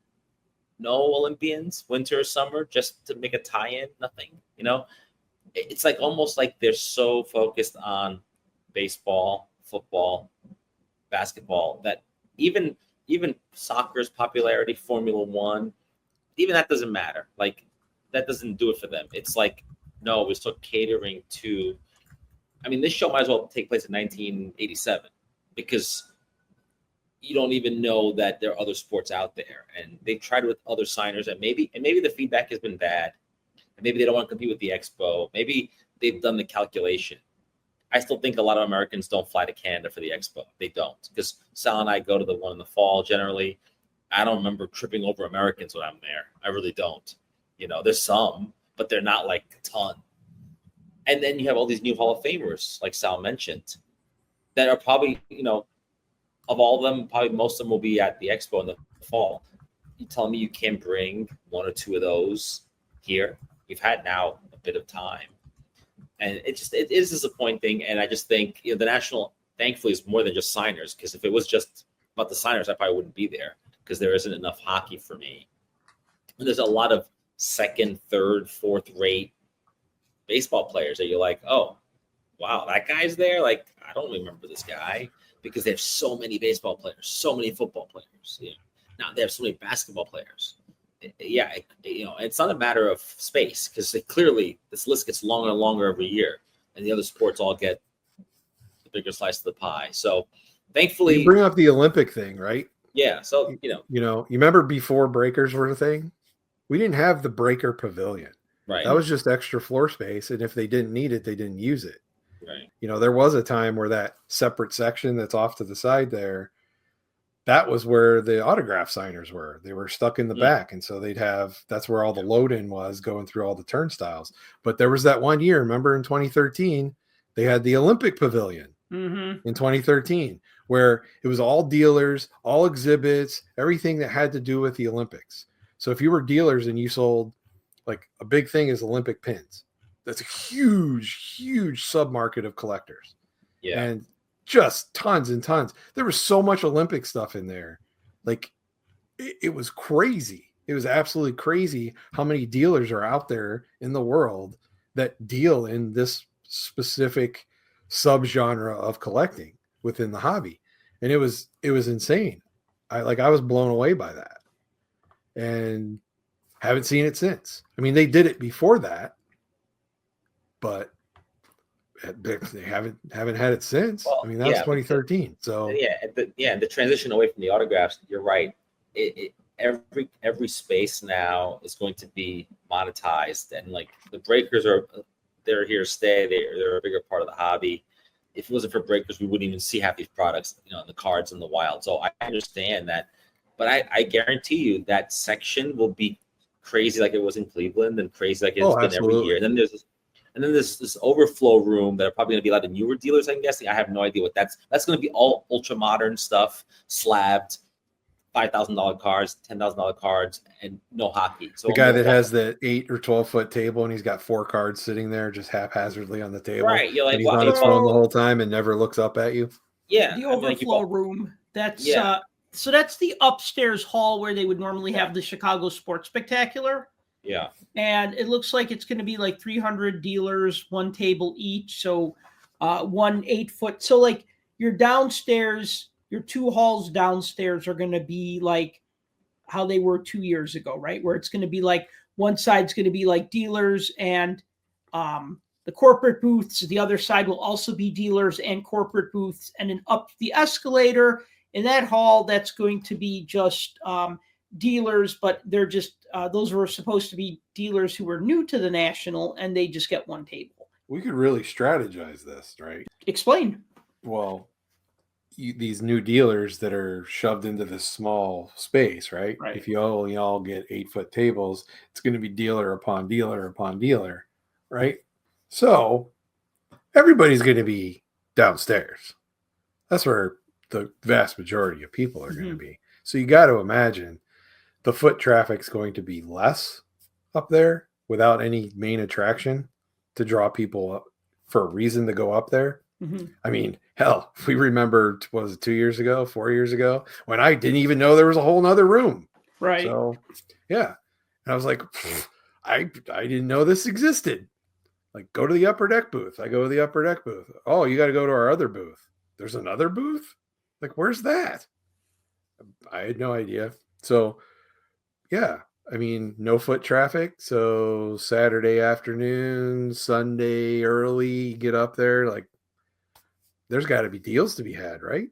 no Olympians, winter or summer, just to make a tie-in, nothing, It's like almost like they're so focused on baseball, football, basketball, that even soccer's popularity, Formula One, even that doesn't matter. Like, that doesn't do it for them. It's like, no, we're still catering to. I mean, this show might as well take place in 1987. because you don't even know that there are other sports out there, and they've tried with other signers, and maybe the feedback has been bad, and maybe they don't want to compete with the expo. Maybe they've done the calculation. I still think a lot of Americans don't fly to Canada for the expo. They don't, because Sal and I go to the one in the fall generally. I don't remember tripping over Americans when I'm there. I really don't. There's some, but they're not like a ton. And then you have all these new Hall of Famers, like Sal mentioned, that are probably, of all of them, probably most of them will be at the expo in the fall. You tell me you can't bring one or two of those here? You've had now a bit of time. And it is disappointing. And I just think, the National, thankfully, is more than just signers, because if it was just about the signers, I probably wouldn't be there, because there isn't enough hockey for me. And there's a lot of second, third, fourth rate baseball players that you're like, oh, wow, that guy's there? Like, I don't remember this guy, because they have so many baseball players, so many football players. Now they have so many basketball players. It's not a matter of space, because clearly this list gets longer and longer every year, and the other sports all get the bigger slice of the pie. So thankfully, you bring up the Olympic thing, right? Yeah. So, you remember before breakers were a thing? We didn't have the breaker pavilion. Right. That was just extra floor space. And if they didn't need it, they didn't use it. Right. There was a time where that separate section that's off to the side there, that was where the autograph signers were. They were stuck in the back. And so that's where all the load in was, going through all the turnstiles. But there was that one year, remember in 2013, they had the Olympic pavilion in 2013, where it was all dealers, all exhibits, everything that had to do with the Olympics. So if you were dealers and you sold, like, a big thing is Olympic pins, that's a huge, huge submarket of collectors. Yeah. And just tons and tons. There was so much Olympic stuff in there. Like, it was crazy. It was absolutely crazy how many dealers are out there in the world that deal in this specific subgenre of collecting within the hobby. And it was insane. I was blown away by that, and haven't seen it since. I mean, they did it before that, but they haven't had it since. Well, I mean, that was 2013. So the transition away from the autographs, you're right. Every space now is going to be monetized, and like the breakers they're here to stay. They're a bigger part of the hobby. If it wasn't for breakers, we wouldn't even see half these products, the cards in the wild. So I understand that, but I guarantee you that section will be crazy like it was in Cleveland, and crazy like it's been every year. And then there's this overflow room that are probably going to be a lot of newer dealers, I'm guessing. I have no idea what that's going to be. All ultra modern stuff, slabbed, $5,000 cards, $10,000 cards, and no hockey. So the guy that has the 8 or 12 foot table and he's got 4 cards sitting there just haphazardly on the table. Right. You're like, and he's on his phone the whole time and never looks up at you. Yeah. The overflow room. That's so that's the upstairs hall where they would normally have the Chicago Sports Spectacular. Yeah. And it looks like it's going to be like 300 dealers, one table each. So 1 8 foot. So like your downstairs, your 2 halls downstairs are going to be like how they were 2 years ago, right? Where it's going to be like one side's going to be like dealers and the corporate booths. The other side will also be dealers and corporate booths. And then up the escalator in that hall, that's going to be just dealers, but they're just those were supposed to be dealers who were new to the National, and they just get one table. We could really strategize this, right? Explain. Well, these new dealers that are shoved into this small space, right? If you only all get 8 foot tables, it's going to be dealer upon dealer upon dealer, right? So everybody's going to be downstairs. That's where the vast majority of people are going to be. So you got to imagine the foot traffic's going to be less up there without any main attraction to draw people up for a reason to go up there. I mean, hell, if we remember, was it 2 years ago, 4 years ago, when I didn't even know there was a whole nother room. Right. So, yeah. And I was like, I didn't know this existed. Like, go to the upper deck booth. I go to the upper deck booth. Oh, you got to go to our other booth. There's another booth? Like, where's that? I had no idea. So, yeah. I mean, no foot traffic. So Saturday afternoon, Sunday early, get up there. Like, there's got to be deals to be had, right?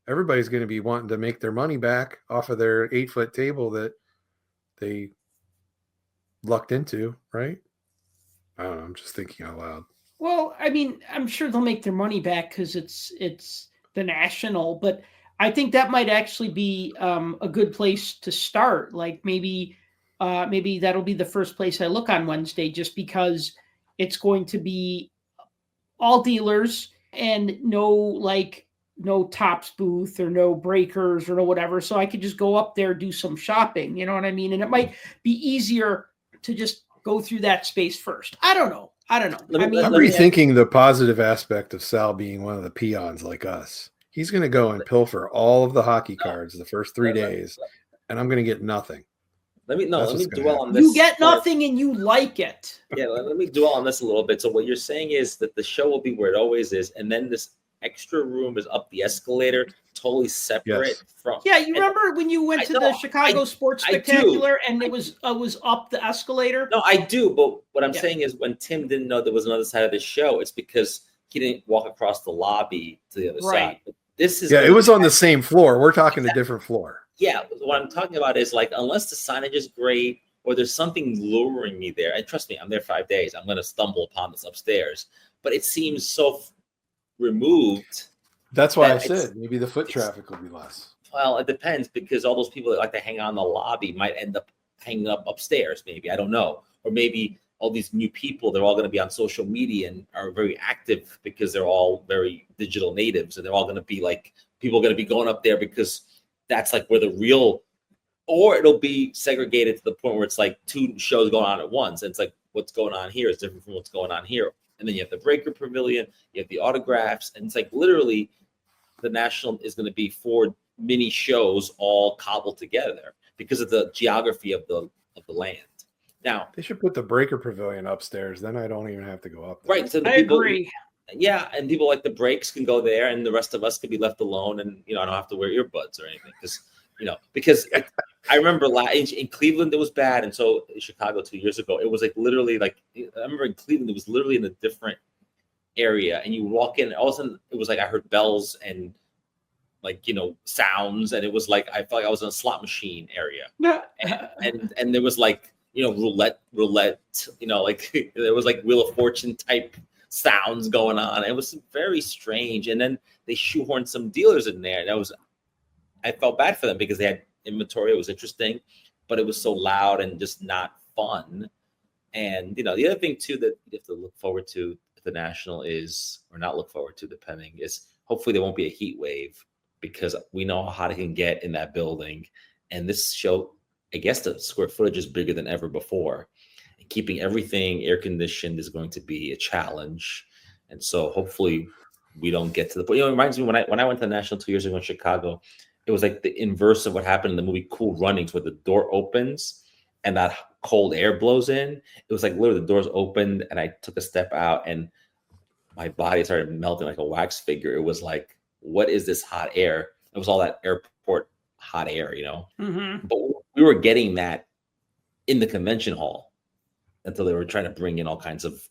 everybody's going to be wanting to make their money back off of their 8-foot table that they lucked into, right? I don't know. I'm just thinking out loud. Well, I mean, I'm sure they'll make their money back because it's the National, but I think that might actually be a good place to start. Like maybe that'll be the first place I look on Wednesday, just because it's going to be all dealers and no Tops booth or no breakers or no whatever. So I could just go up there, do some shopping. You know what I mean? And it might be easier to just go through that space first. I don't know. I'm rethinking the positive aspect of Sal being one of the peons like us. He's going to go and pilfer all of the hockey cards the first 3 days, and I'm going to get nothing. Let me dwell on this. You get nothing and you like it. Yeah, let me dwell on this a little bit. So what you're saying is that the show will be where it always is, and then this extra room is up the escalator, totally separate from. Yeah, you remember when you went to the Chicago Sports Spectacular and it was up the escalator? No, I do, but what I'm saying is when Tim didn't know there was another side of the show, it's because he didn't walk across the lobby to the other side. But this is it was on the same floor. We're talking a different floor. Yeah, what I'm talking about is like unless the signage is great or there's something luring me there, and trust me, I'm there 5 days. I'm going to stumble upon this upstairs, but it seems so removed. That's why I said maybe the foot traffic will be less. Well, it depends because all those people that like to hang out in the lobby might end up hanging up upstairs. Maybe I don't know, or maybe all these new people, they're all going to be on social media and are very active because they're all very digital natives, and they're all going to be like people are going to be going up there because that's like where the real, or it'll be segregated to the point where it's like 2 shows going on at once, and it's like what's going on here is different from what's going on here. And then you have the Breaker Pavilion, you have the autographs, and it's like literally the National is going to be 4 mini shows all cobbled together because of the geography of the land. Now they should put the Breaker Pavilion upstairs. Then I don't even have to go up there. Right. So I agree. Yeah, and people like the breaks can go there, and the rest of us can be left alone, and I don't have to wear earbuds or anything because I remember in Cleveland it was bad, and so in Chicago 2 years ago it was like literally like I remember in Cleveland it was literally in a different area, and you walk in, and all of a sudden it was like I heard bells and like sounds, and it was like I felt like I was in a slot machine area, and there was like roulette, like there was like Wheel of Fortune type sounds going on. It was very strange, and then they shoehorned some dealers in there, and I felt bad for them because they had inventory. It was interesting, but it was so loud and just not fun. And the other thing too that you have to look forward to at the National is, or not look forward to depending, is hopefully there won't be a heat wave, because we know how hot it can get in that building. And this show, I guess the square footage is bigger than ever before. And keeping everything air conditioned is going to be a challenge. And so hopefully we don't get to the point. It reminds me when I went to the National 2 years ago in Chicago, it was like the inverse of what happened in the movie Cool Runnings, where the door opens and that cold air blows in. It was like literally the doors opened and I took a step out and my body started melting like a wax figure. It was like, what is this hot air? It was all that airport hot air, Mm-hmm. But we were getting that in the convention hall until they were trying to bring in all kinds of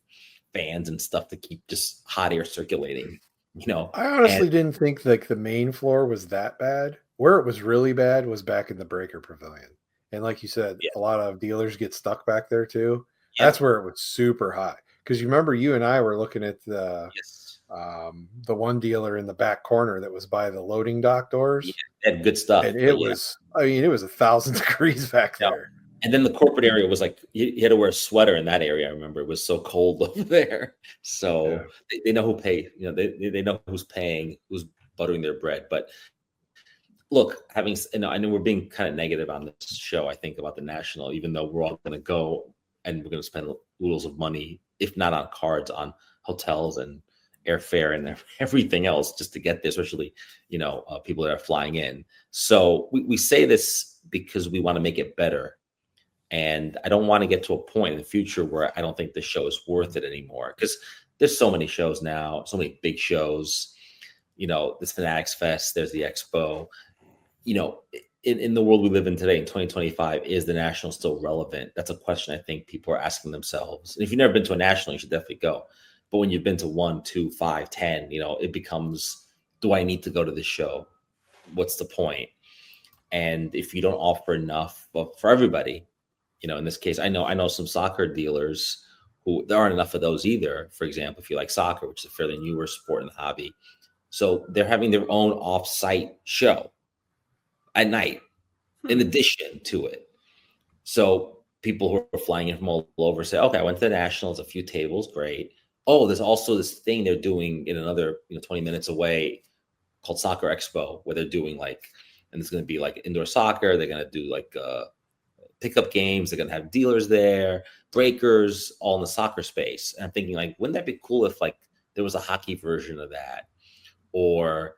fans and stuff to keep just hot air circulating. I honestly didn't think like the main floor was that bad. Where it was really bad was back in the Breaker Pavilion. And like you said, a lot of dealers get stuck back there too. Yeah. That's where it was super hot. Because you remember you and I were looking at the one dealer in the back corner that was by the loading dock doors. Yeah, had good stuff. And it was 1,000 degrees back there. And then the corporate area was like, you had to wear a sweater in that area. I remember it was so cold over there. So they know who pay, they know who's paying, who's buttering their bread. But look, I know we're being kind of negative on this show, I think, about the National, even though we're all going to go and we're going to spend oodles of money, if not on cards, on hotels and airfare and everything else just to get there, especially, people that are flying in. So we say this because we want to make it better. And I don't want to get to a point in the future where I don't think the show is worth it anymore, because there's so many shows now, so many big shows, this Fanatics Fest, there's the Expo, in the world we live in today in 2025, is the National still relevant? That's a question I think people are asking themselves. And if you've never been to a National, you should definitely go. But when you've been to 1, 2, 5, 10, it becomes, do I need to go to this show? what's the point? And if you don't offer enough for everybody, in this case, I know some soccer dealers who there aren't enough of those either. For example, if you like soccer, which is a fairly newer sport in the hobby, so they're having their own off-site show at night in addition to it. So people who are flying in from all over say, okay, I went to the Nationals, a few tables, great. Oh, there's also this thing they're doing in another 20 minutes away called Soccer Expo, where they're doing and it's going to be like indoor soccer. They're going to do pickup games. They're going to have dealers there, breakers, all in the soccer space. And I'm thinking, wouldn't that be cool if there was a hockey version of that, or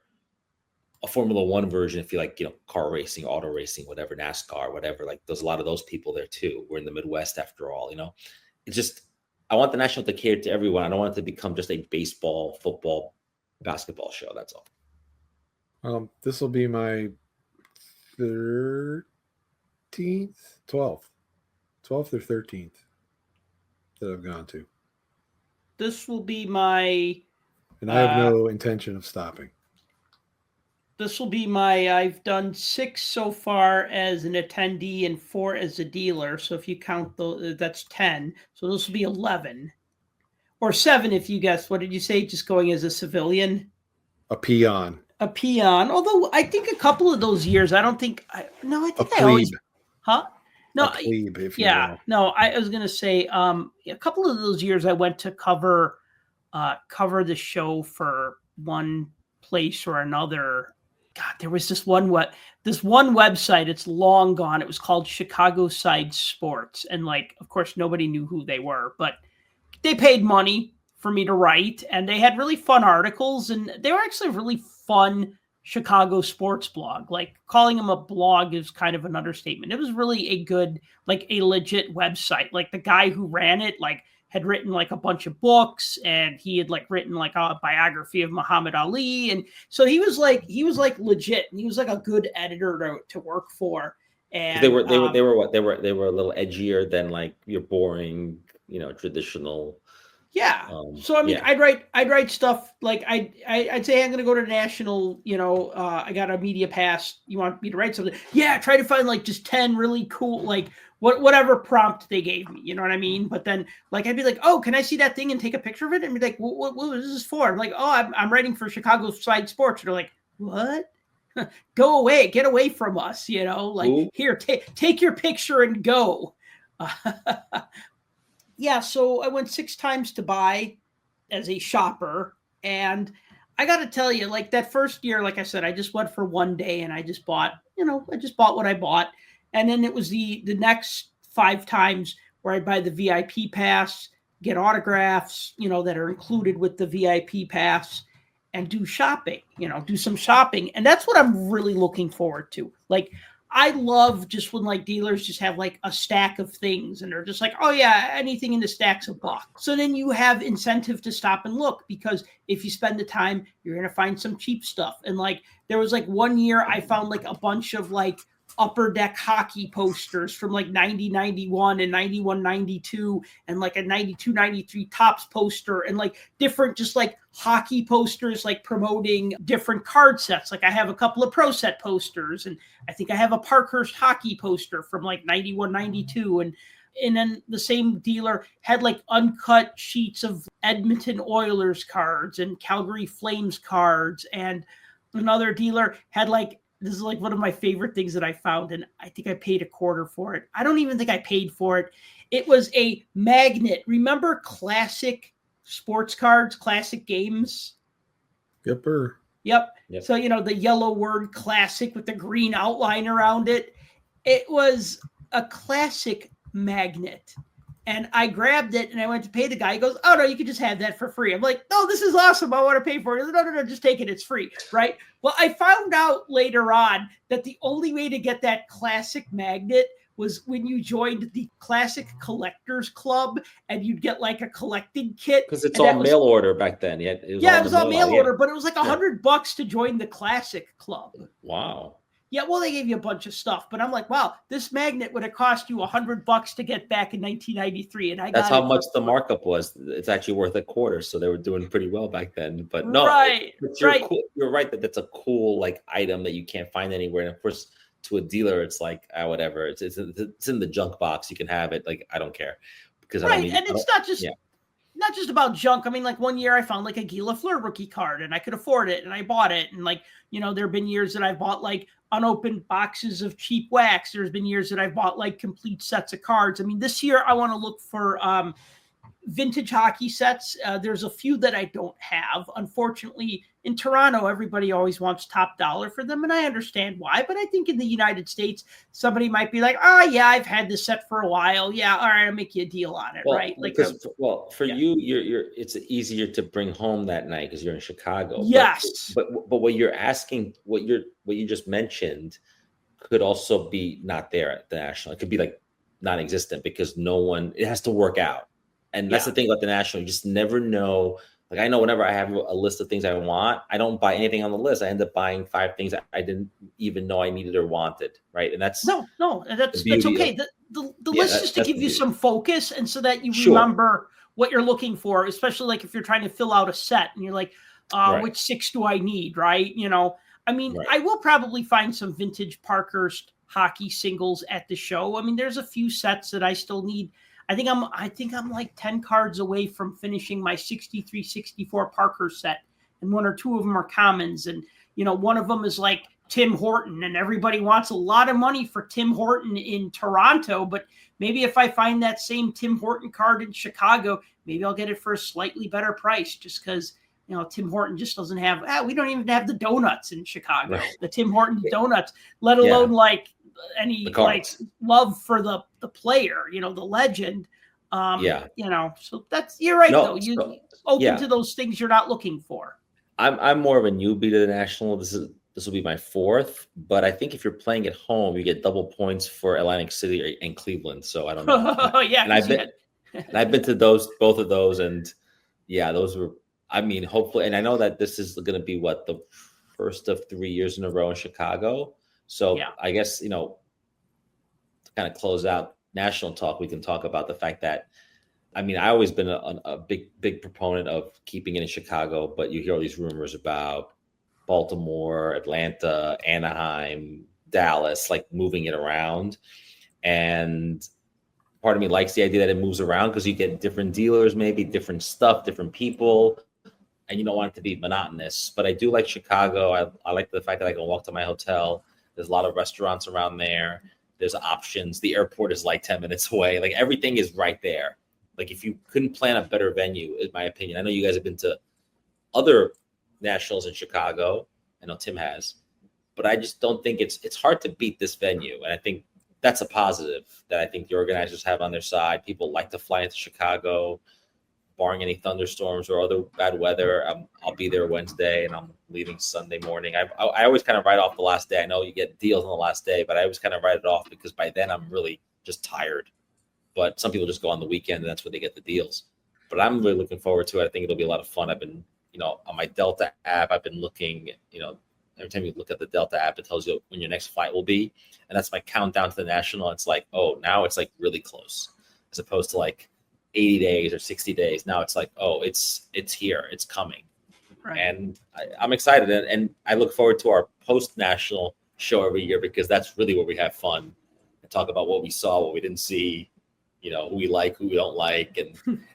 a Formula One version? If you car racing, auto racing, whatever, NASCAR, whatever. There's a lot of those people there too. We're in the Midwest after all. It's just I want the National to cater to everyone. I don't want it to become just a baseball, football, basketball show. That's all. This will be my 12th or 13th that I've gone to. This will be my... And I have no intention of stopping. This will be I've done 6 so far as an attendee and 4 as a dealer. So if you count those, that's 10. So this will be 11. Or 7 if you guess. What did you say? Just going as a civilian? A peon. A peon. Although I think a couple of those years, I think I always... Huh? No, a plebe, if you yeah. will. No, I was going to say a couple of those years I went to cover the show for one place or another. God, there was this one website. It's long gone. It was called Chicago Side Sports, and of course, nobody knew who they were, but they paid money for me to write, and they had really fun articles, and they were actually really fun Chicago sports blog. Calling them a blog is kind of an understatement. It was really a good, a legit website. The guy who ran it, had written a bunch of books, and he had written a biography of Muhammad Ali. And so he was legit, and he was a good editor to work for. And they were what? They were a little edgier than your boring, traditional. Yeah. So I mean, yeah. I'd write stuff I'd say I'm going to go to national, I got a media pass. You want me to write something? Yeah. Try to find just 10 really cool, whatever prompt they gave me, you know what I mean? But then I'd be oh, can I see that thing and take a picture of it? And be what is this for? I'm oh, I'm writing for Chicago Side Sports. And they're what? Go away, get away from us, here, take your picture and go. Yeah, so I went 6 times to buy as a shopper, and I got to tell you, that first year, like I said, I just went for one day, and I just bought, what I bought, and then it was the next 5 times where I'd buy the VIP pass, get autographs, that are included with the VIP pass, and do shopping, do some shopping, and that's what I'm really looking forward to. I love just when dealers just have a stack of things and they're just oh yeah, anything in the stack's $1. So then you have incentive to stop and look, because if you spend the time, you're going to find some cheap stuff. And there was one year I found a bunch of Upper Deck hockey posters from 90, 91 and 91, 92 and a 92, 93 Tops poster and different just hockey posters promoting different card sets. I have a couple of Pro Set posters, and I think I have a Parkhurst hockey poster from 91, 92 and then the same dealer had uncut sheets of Edmonton Oilers cards and Calgary Flames cards, and another dealer had this is one of my favorite things that I found, and I think I paid $0.25 for it. I don't even think I paid for it. It was a magnet. Remember classic sports cards, classic games? Yep. So, the yellow word classic with the green outline around it. It was a classic magnet. And I grabbed it and I went to pay the guy. He goes, oh, no, you can just have that for free. I'm no, this is awesome. I want to pay for it. No, just take it. It's free. Right. Well, I found out later on that the only way to get that classic magnet was when you joined the Classic Collectors Club, and you'd get a collecting kit. Because it's all mail order back then. It was all mail order, but it was $100 to join the Classic Club. Wow. Yeah, well, they gave you a bunch of stuff, but I'm like, wow, this magnet would have cost you $100 to get back in 1993, and I That's got how it much the markup was. It's actually worth a quarter, so they were doing pretty well back then. But no, right, but right. you're right that that's a cool like item that you can't find anywhere. And of course, to a dealer, it's like whatever. It's in the junk box. You can have it. Like I don't care because I don't need. And it's not just about junk. I mean, like one year I found like a Guy Lafleur rookie card, and I could afford it, and I bought it. And like there have been years that I've bought like unopened boxes of cheap wax. There's been years that I've bought like complete sets of cards. I mean, this year I want to look for vintage hockey sets. There's a few that I don't have. Unfortunately, in Toronto, everybody always wants top dollar for them, and I understand why. But I think in the United States, somebody might be like, "Oh yeah, I've had this set for a while. Yeah, all right, I'll make you a deal on it, right?" Like, for you, you're it's easier to bring home that night because you're in Chicago. Yes, but what you're asking, what you just mentioned, could also be not there at the National. It could be like non-existent because it has to work out. And that's the thing about the National. You just never know. Like I know whenever I have a list of things I want, I don't buy anything on the list. I end up buying 5 things I didn't even know I needed or wanted. Right. And that's that's okay. The list is to give you some focus and so that you remember what you're looking for, especially like if you're trying to fill out a set and you're like, which 6 do I need? Right. I mean, I will probably find some vintage Parkhurst hockey singles at the show. I mean, there's a few sets that I still need. I think I'm like 10 cards away from finishing my 63-64 Parker set, and 1 or 2 of them are commons, and one of them is like Tim Horton, and everybody wants a lot of money for Tim Horton in Toronto, but maybe if I find that same Tim Horton card in Chicago, maybe I'll get it for a slightly better price, just because Tim Horton just doesn't have. We don't even have the donuts in Chicago, the Tim Horton donuts, let alone like any like love for the player, the legend. So that's you're right though. You open to those things you're not looking for. I'm more of a newbie to the National. This will be my 4th, but I think if you're playing at home, you get double points for Atlantic City and Cleveland. So I don't know. And I've been to both of those, and those were. I mean, hopefully, and I know that this is going to be the first of 3 years in a row in Chicago. So I guess, to kind of close out National talk, we can talk about the fact that, I mean, I've always been a big proponent of keeping it in Chicago, but you hear all these rumors about Baltimore, Atlanta, Anaheim, Dallas, like moving it around. And part of me likes the idea that it moves around because you get different dealers, maybe different stuff, different people. And you don't want it to be monotonous. But I do like Chicago. I like the fact that I can walk to my hotel. There's a lot of restaurants around there. There's options. The airport is like 10 minutes away. Like everything is right there. Like if you couldn't plan a better venue, in my opinion. I know you guys have been to other Nationals in Chicago. I know Tim has. But I just don't think it's hard to beat this venue. And I think that's a positive that I think the organizers have on their side. People like to fly into Chicago, barring any thunderstorms or other bad weather. I'll be there Wednesday and I'm leaving Sunday morning. I always kind of write off the last day. I know you get deals on the last day, but I always kind of write it off because by then I'm really just tired. But some people just go on the weekend and that's when they get the deals. But I'm really looking forward to it. I think it'll be a lot of fun. I've been, on my Delta app, I've been looking, every time you look at the Delta app, it tells you when your next flight will be. And that's my countdown to the National. It's like, oh, now it's like really close as opposed to like 80 days or 60 days. Now it's like, oh, it's here. It's coming. Right. And I'm excited. And I look forward to our post-National show every year because that's really where we have fun and talk about what we saw, what we didn't see, who we like, who we don't like.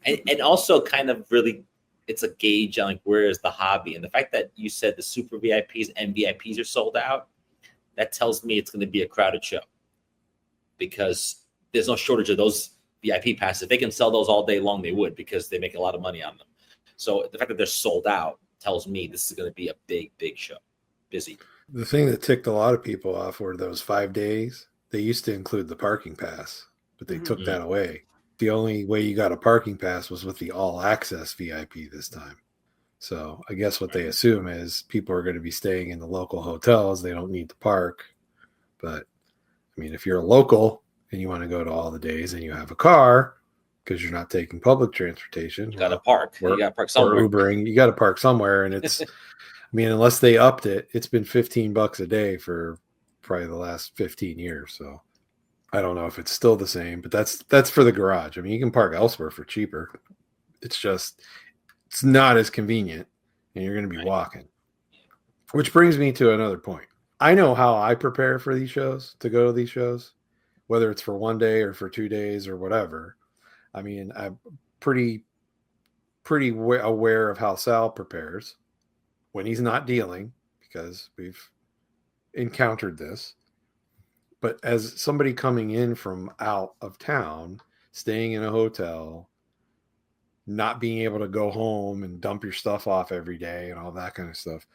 And also kind of really, it's a gauge on like, where is the hobby? And the fact that you said the super VIPs and VIPs are sold out, that tells me it's going to be a crowded show because there's no shortage of those VIP passes. If they can sell those all day long, they would because they make a lot of money on them. So the fact that they're sold out tells me this is going to be a big show. Busy. The thing that ticked a lot of people off were those 5 days. They used to include the parking pass, but they took that away. The only way you got a parking pass was with the all access VIP this time. So I guess what they assume is people are going to be staying in the local hotels. They don't need to park. But I mean, if you're a local and you want to go to all the days and you have a car because you're not taking public transportation, you got to park. You got to park somewhere. Or Ubering, you got to park somewhere. And it's, I mean, unless they upped it, it's been $15 a day for probably the last 15 years. So I don't know if it's still the same, but that's for the garage. I mean, you can park elsewhere for cheaper. It's just it's not as convenient, and you're going to be walking. Which brings me to another point. I know how I prepare for these shows, to go to these shows, whether it's for one day or for 2 days or whatever. I mean, I'm pretty aware of how Sal prepares when he's not dealing, because we've encountered this. But as somebody coming in from out of town, staying in a hotel, not being able to go home and dump your stuff off every day and all that kind of stuff,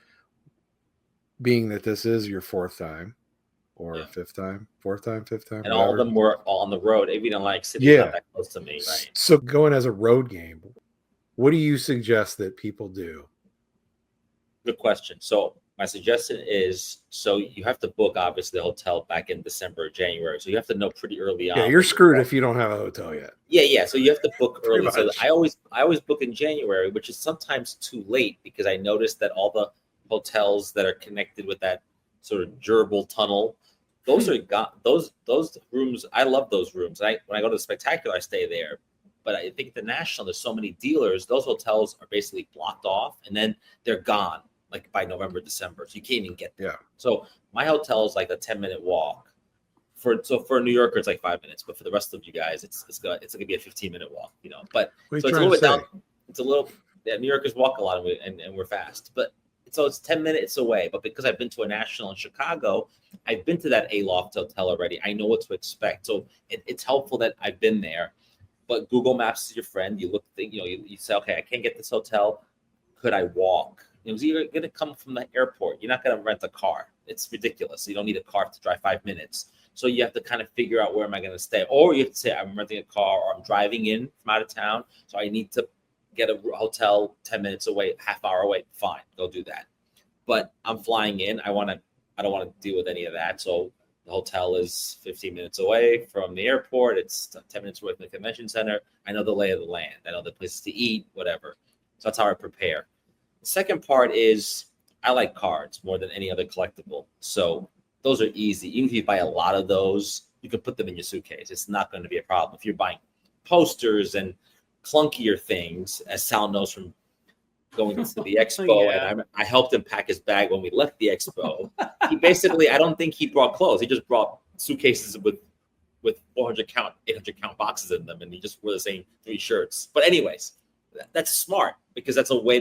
being that this is your fourth time or fifth time, fifth time, and whatever. all of them were on the road. If you don't like City's not that close to me, right? So going as a road game, what do you suggest that people do? Good question. So my suggestion is, so you have to book obviously the hotel back in December or January. So you have to know pretty early on. Yeah, you're screwed if you don't have a hotel yet. Yeah. So you have to book early. So much. I always book in January, which is sometimes too late because I noticed that all the hotels that are connected with that sort of gerbil tunnel, those are those rooms. I love those rooms. When I go to the Spectacular, I stay there. But I think the National, there's so many dealers. Those hotels are basically blocked off, and then they're gone like by November, December. So you can't even get there. Yeah. So my hotel is like a 10-minute walk. For a New Yorker, it's like 5 minutes, but for the rest of you guys, it's gonna be a 15-minute walk, But so it's a little bit down. It's a little. Yeah, New Yorkers walk a lot, and we're fast, but. So it's 10 minutes away, but because I've been to a National in Chicago, I've been to that Aloft hotel already. I know what to expect. So it's helpful that I've been there. But Google Maps is your friend. You look, you say, okay, I can't get this hotel. Could I walk? You're going to come from the airport. You're not going to rent a car. It's ridiculous. You don't need a car to drive 5 minutes. So you have to kind of figure out where am I going to stay. Or you have to say, I'm renting a car or I'm driving in from out of town. So I need to get a hotel 10 minutes away, half hour away. Fine, go do that. But I'm flying in. I don't want to deal with any of that. So the hotel is 15 minutes away from the airport. It's 10 minutes away from the convention center. I know the lay of the land. I know the places to eat, whatever. So that's how I prepare. The second part is I like cards more than any other collectible. So those are easy. Even if you buy a lot of those, you can put them in your suitcase. It's not going to be a problem. If you're buying posters and clunkier things, as Sal knows from going to the expo, and I helped him pack his bag when we left the expo. He basically, I don't think he brought clothes. He just brought suitcases with 400 count, 800 count boxes in them, and he just wore the same 3 shirts. But anyways, that's smart because that's a way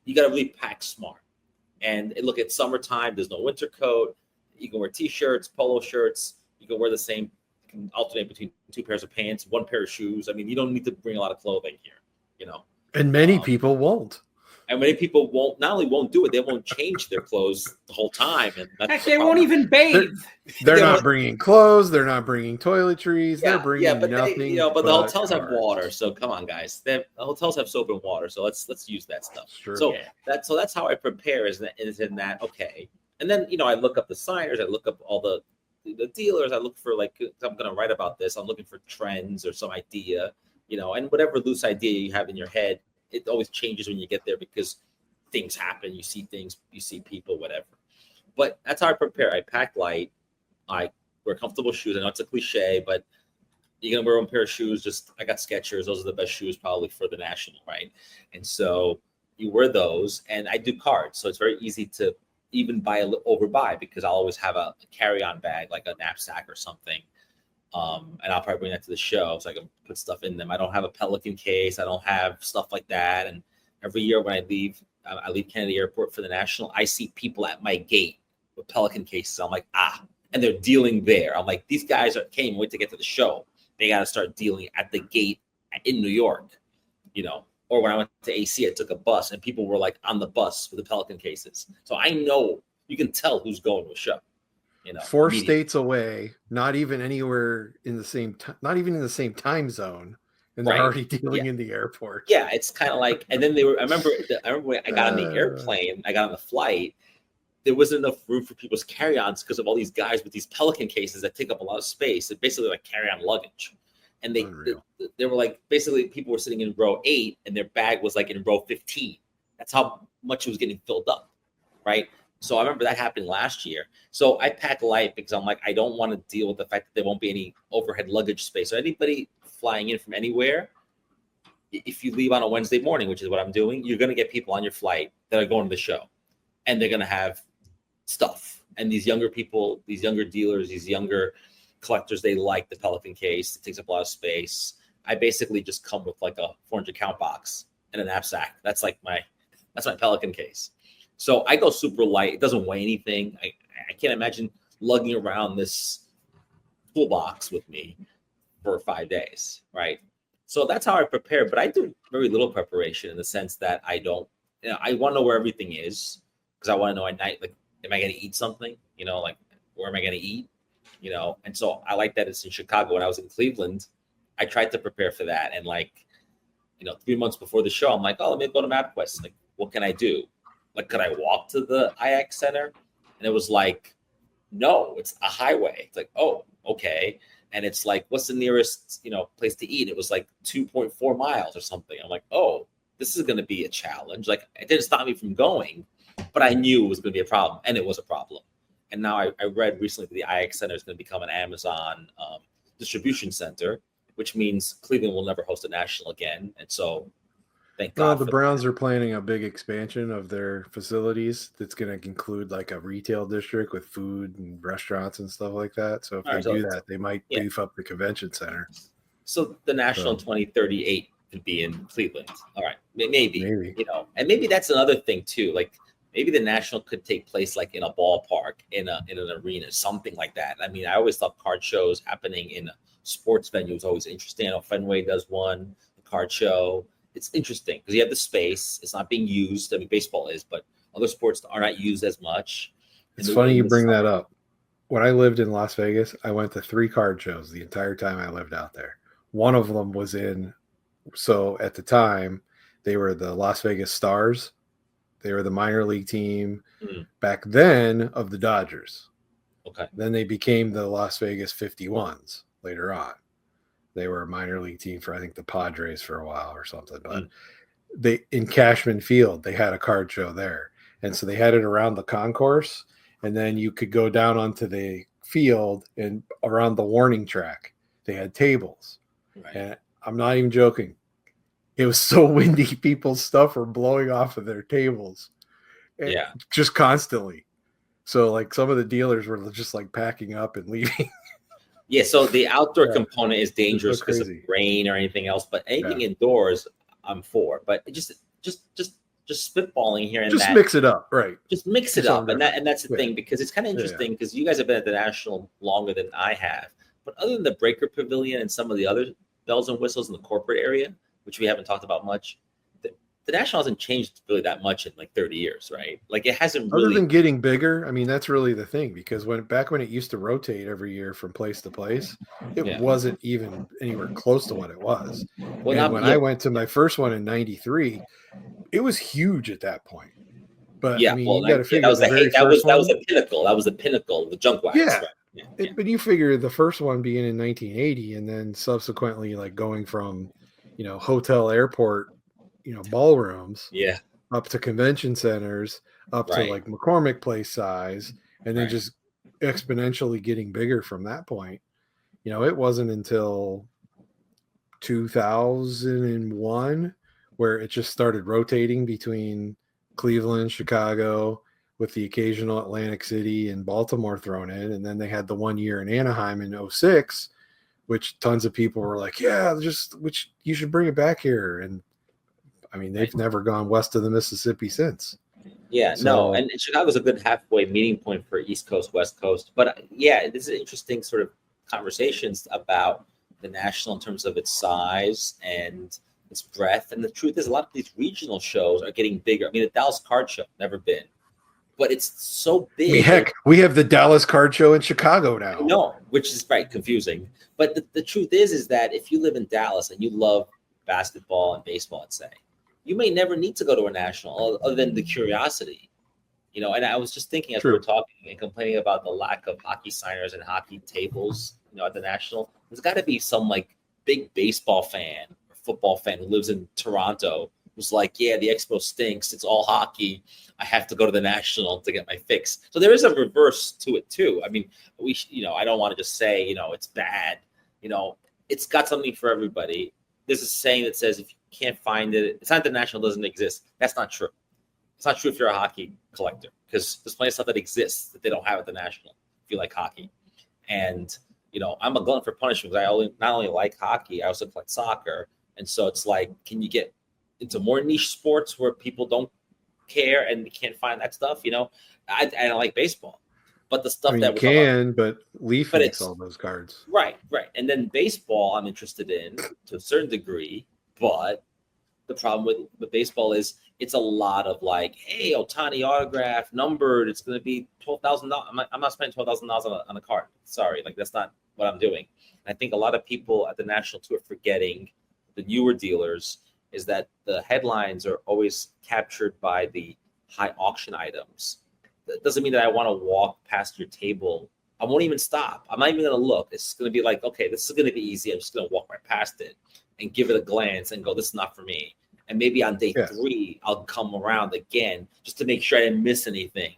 you got to really pack smart. And look, it's summertime. There's no winter coat. You can wear T-shirts, polo shirts. You can wear the same. You can alternate between 2 pairs of pants, 1 pair of shoes. I mean, you don't need to bring a lot of clothing here, And many people won't. And many people won't do it. They won't change their clothes the whole time. And heck, they won't even bathe. They're not bringing clothes. They're not bringing toiletries. They're bringing but nothing. But the hotels have water. So come on, guys. The hotels have soap and water. So let's use that stuff. Sure. So that's how I prepare. Is in that okay? And then I look up the signers. I look up all the dealers. I look for I'm going to write about this. I'm looking for trends or some idea. And whatever loose idea you have in your head. It always changes when you get there because things happen. You see things, you see people, whatever. But that's how I prepare. I pack light. I wear comfortable shoes. I know it's a cliche, but you're going to wear 1 pair of shoes. I got Skechers. Those are the best shoes probably for the National, right? And so you wear those. And I do cards. So it's very easy to even overbuy because I'll always have a carry-on bag, like a knapsack or something. And I'll probably bring that to the show so I can put stuff in them. I don't have a Pelican case. I don't have stuff like that. And every year when I leave Kennedy Airport for the National, I see people at my gate with Pelican cases. I'm like, and they're dealing there. I'm like, these guys can't even wait to get to the show. They got to start dealing at the gate in New York, Or when I went to AC, I took a bus and people were like on the bus with the Pelican cases. So I know you can tell who's going to a show. 4 states away, not even anywhere in the same not even in the same time zone, and they're already dealing in the airport. Yeah, it's kind of like, and then I remember when I got on the airplane, I got on the flight, there wasn't enough room for people's carry-ons because of all these guys with these Pelican cases that take up a lot of space. It's basically like carry-on luggage. And they were like, basically people were sitting in row 8 and their bag was like in row 15. That's how much it was getting filled up, right? So I remember that happening last year. So I pack light because I'm like, I don't want to deal with the fact that there won't be any overhead luggage space. So anybody flying in from anywhere, if you leave on a Wednesday morning, which is what I'm doing, you're going to get people on your flight that are going to the show, and they're going to have stuff. And these younger people, these younger dealers, these younger collectors, they like the Pelican case. It takes up a lot of space. I basically just come with like a 400 count box and a knapsack. That's my Pelican case. So I go super light. It doesn't weigh anything. I can't imagine lugging around this toolbox with me for 5 days, right? So that's how I prepare. But I do very little preparation in the sense that I don't, I want to know where everything is because I want to know at night, like, am I going to eat something? Like, where am I going to eat? And so I like that it's in Chicago. When I was in Cleveland, I tried to prepare for that. And 3 months before the show, I'm like, oh, let me go to MapQuest. Like, what can I do? Like, could I walk to the IX Center? And it was like, no, it's a highway. It's like, oh, okay. And it's like, what's the nearest, place to eat? It was like 2.4 miles or something. I'm like, oh, this is going to be a challenge. Like, it didn't stop me from going, but I knew it was going to be a problem, and it was a problem. And now I read recently that the IX Center is going to become an Amazon distribution center, which means Cleveland will never host a national again. And so, thank God. Well, the Browns are planning a big expansion of their facilities that's going to include like a retail district with food and restaurants and stuff like that. So if they do that, they might beef up the convention center. So the national 2038 could be in Cleveland. All right, maybe. And maybe that's another thing too. Like, maybe the national could take place like in a ballpark, in an arena, something like that. I mean, I always thought card shows happening in a sports venue is always interesting. I know Fenway does one, the card show. It's interesting because you have the space. It's not being used. I mean, baseball is, but other sports are not used as much. It's funny you bring that up. When I lived in Las Vegas, I went to 3 card shows the entire time I lived out there. One of them was so at the time, they were the Las Vegas Stars. They were the minor league team back then of the Dodgers. Okay. Then they became the Las Vegas 51s later on. They were a minor league team for, I think, the Padres for a while or something. But they in Cashman Field, they had a card show there. And so they had it around the concourse. And then you could go down onto the field and around the warning track. They had tables. Right. And I'm not even joking. It was so windy, people's stuff were blowing off of their tables. Just constantly. So like some of the dealers were just like packing up and leaving. Yeah, so the outdoor component is dangerous because of rain or anything else, but anything indoors, I'm for. But just spitballing here and just mix it up, right? Just mix it up, and that's the thing, because it's kind of interesting because you guys have been at the National longer than I have. But other than the Breaker Pavilion and some of the other bells and whistles in the corporate area, which we haven't talked about much, the National hasn't changed really that much in like 30 years, right? Like it hasn't really. Other than getting bigger, I mean, that's really the thing, because back when it used to rotate every year from place to place, it wasn't even anywhere close to what it was. Well, when I went to my first one in '93, it was huge at that point. But I mean, you got to figure that was the pinnacle. That was the pinnacle of the junk wax. Yeah. Right? But you figure the first one being in 1980, and then subsequently like going from, hotel airport, ballrooms, up to convention centers, up to like McCormick Place size, and then just exponentially getting bigger from that point. It wasn't until 2001 where it just started rotating between Cleveland, Chicago, with the occasional Atlantic City and Baltimore thrown in. And then they had the 1 year in Anaheim in 2006, which tons of people were like, which you should bring it back here. And I mean, they've never gone west of the Mississippi since. Yeah, no, and Chicago's a good halfway meeting point for East Coast, West Coast. But this is interesting sort of conversations about the National in terms of its size and its breadth. And the truth is, a lot of these regional shows are getting bigger. I mean, the Dallas Card Show, never been. But it's so big. I mean, heck, we have the Dallas Card Show in Chicago now. No, which is confusing. But the truth is that if you live in Dallas and you love basketball and baseball, let's say, you may never need to go to a national other than the curiosity. And I was just thinking as we were talking and complaining about the lack of hockey signers and hockey tables, at the national, there's got to be some like big baseball fan or football fan who lives in Toronto was like, yeah, the Expo stinks. It's all hockey. I have to go to the National to get my fix. So there is a reverse to it too. I mean, I don't want to just say, it's bad. It's got something for everybody. There's a saying that says if you can't find it, it's not that the National doesn't exist. That's not true. It's not true if you're a hockey collector, because there's plenty of stuff that exists that they don't have at the National if you like hockey. And, I'm a glutton for punishment because I not only like hockey, I also collect soccer. And so it's like, can you get into more niche sports where people don't care and you can't find that stuff? I like baseball, but the stuff that you can, but Leaf makes all those cards. Right. And then baseball, I'm interested in to a certain degree, but the problem with baseball is it's a lot of like, hey, Ohtani autograph numbered. It's going to be $12,000. I'm not spending $12,000 on a card. Sorry, like that's not what I'm doing. And I think a lot of people at the National too are forgetting, the newer dealers, is that the headlines are always captured by the high auction items. That doesn't mean that I want to walk past your table. I won't even stop. I'm not even going to look. It's going to be like, okay, this is going to be easy. I'm just going to walk right past it and give it a glance and go, this is not for me. And maybe on day 3, I'll come around again just to make sure I didn't miss anything.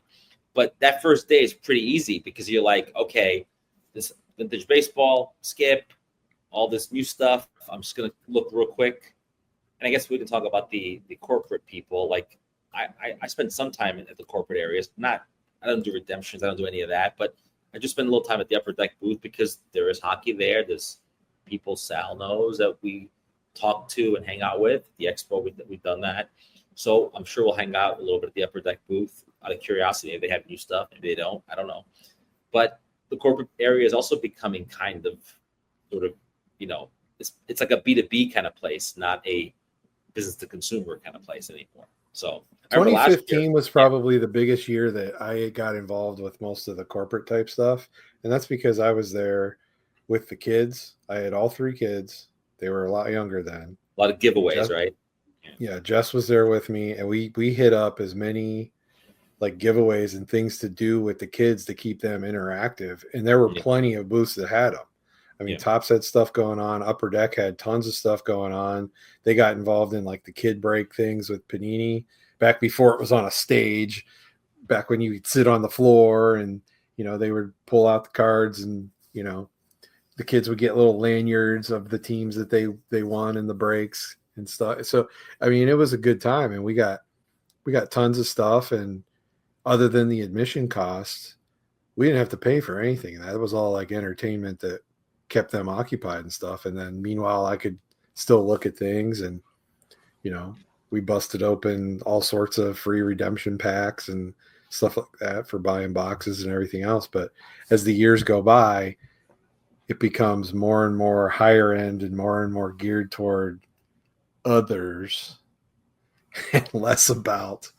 But that first day is pretty easy because you're like, okay, this vintage baseball, skip, all this new stuff. I'm just going to look real quick. And I guess we can talk about the corporate people. Like I spend some time at the corporate areas. I don't do redemptions. I don't do any of that. But I just spend a little time at the upper deck booth because there is hockey there. There's people Sal knows that we talk to and hang out with. The Expo, we've done that. So I'm sure we'll hang out a little bit at the upper deck booth out of curiosity. If they have new stuff, maybe they don't. I don't know. But the corporate area is also becoming kind of sort of, it's like a B2B kind of place, not a business to consumer kind of place anymore. So 2015 was probably the biggest year that I got involved with most of the corporate type stuff. And that's because I was there with the kids. I had all 3 kids. They were a lot younger then. A lot of giveaways, right? Yeah, Jess was there with me, and we hit up as many like giveaways and things to do with the kids to keep them interactive. And there were plenty of booths that had them. I mean, Tops had stuff going on. Upper Deck had tons of stuff going on. They got involved in like the kid break things with Panini back before it was on a stage, back when you could sit on the floor and, they would pull out the cards and, the kids would get little lanyards of the teams that they won in the breaks and stuff. So, I mean, it was a good time, and we got tons of stuff. And other than the admission costs, we didn't have to pay for anything. That was all like entertainment that kept them occupied and stuff. And then meanwhile, I could still look at things, and, we busted open all sorts of free redemption packs and stuff like that for buying boxes and everything else. But as the years go by, it becomes more and more higher end and more geared toward others and less about,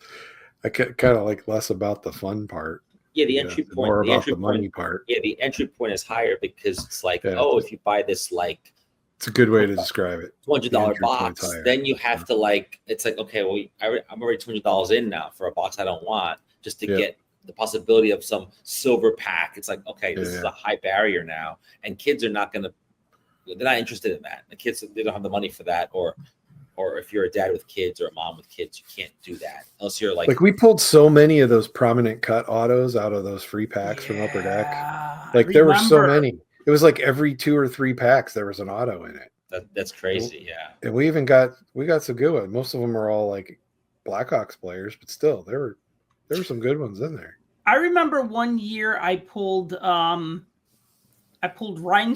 I kind of like less about the fun part. Yeah, the entry point, more about the money part. Yeah, the entry point is higher because it's like, if you buy this, like, it's a good way to describe it. $200 box, then you have to it's like, okay, well, I'm already $200 in now for a box I don't want, just to get the possibility of some silver pack. It's like, okay, this is a high barrier now, and kids are not they're not interested in that. The kids, they don't have the money for that, or if you're a dad with kids or a mom with kids, you can't do that unless you're like we pulled so many of those prominent cut autos out of those free packs from Upper Deck. Like there were so many. It was like every 2 or 3 packs there was an auto in it. That's crazy, yeah. And we got some good ones. Most of them are all like Blackhawks players, but still there were some good ones in there. I remember one year I pulled Ryan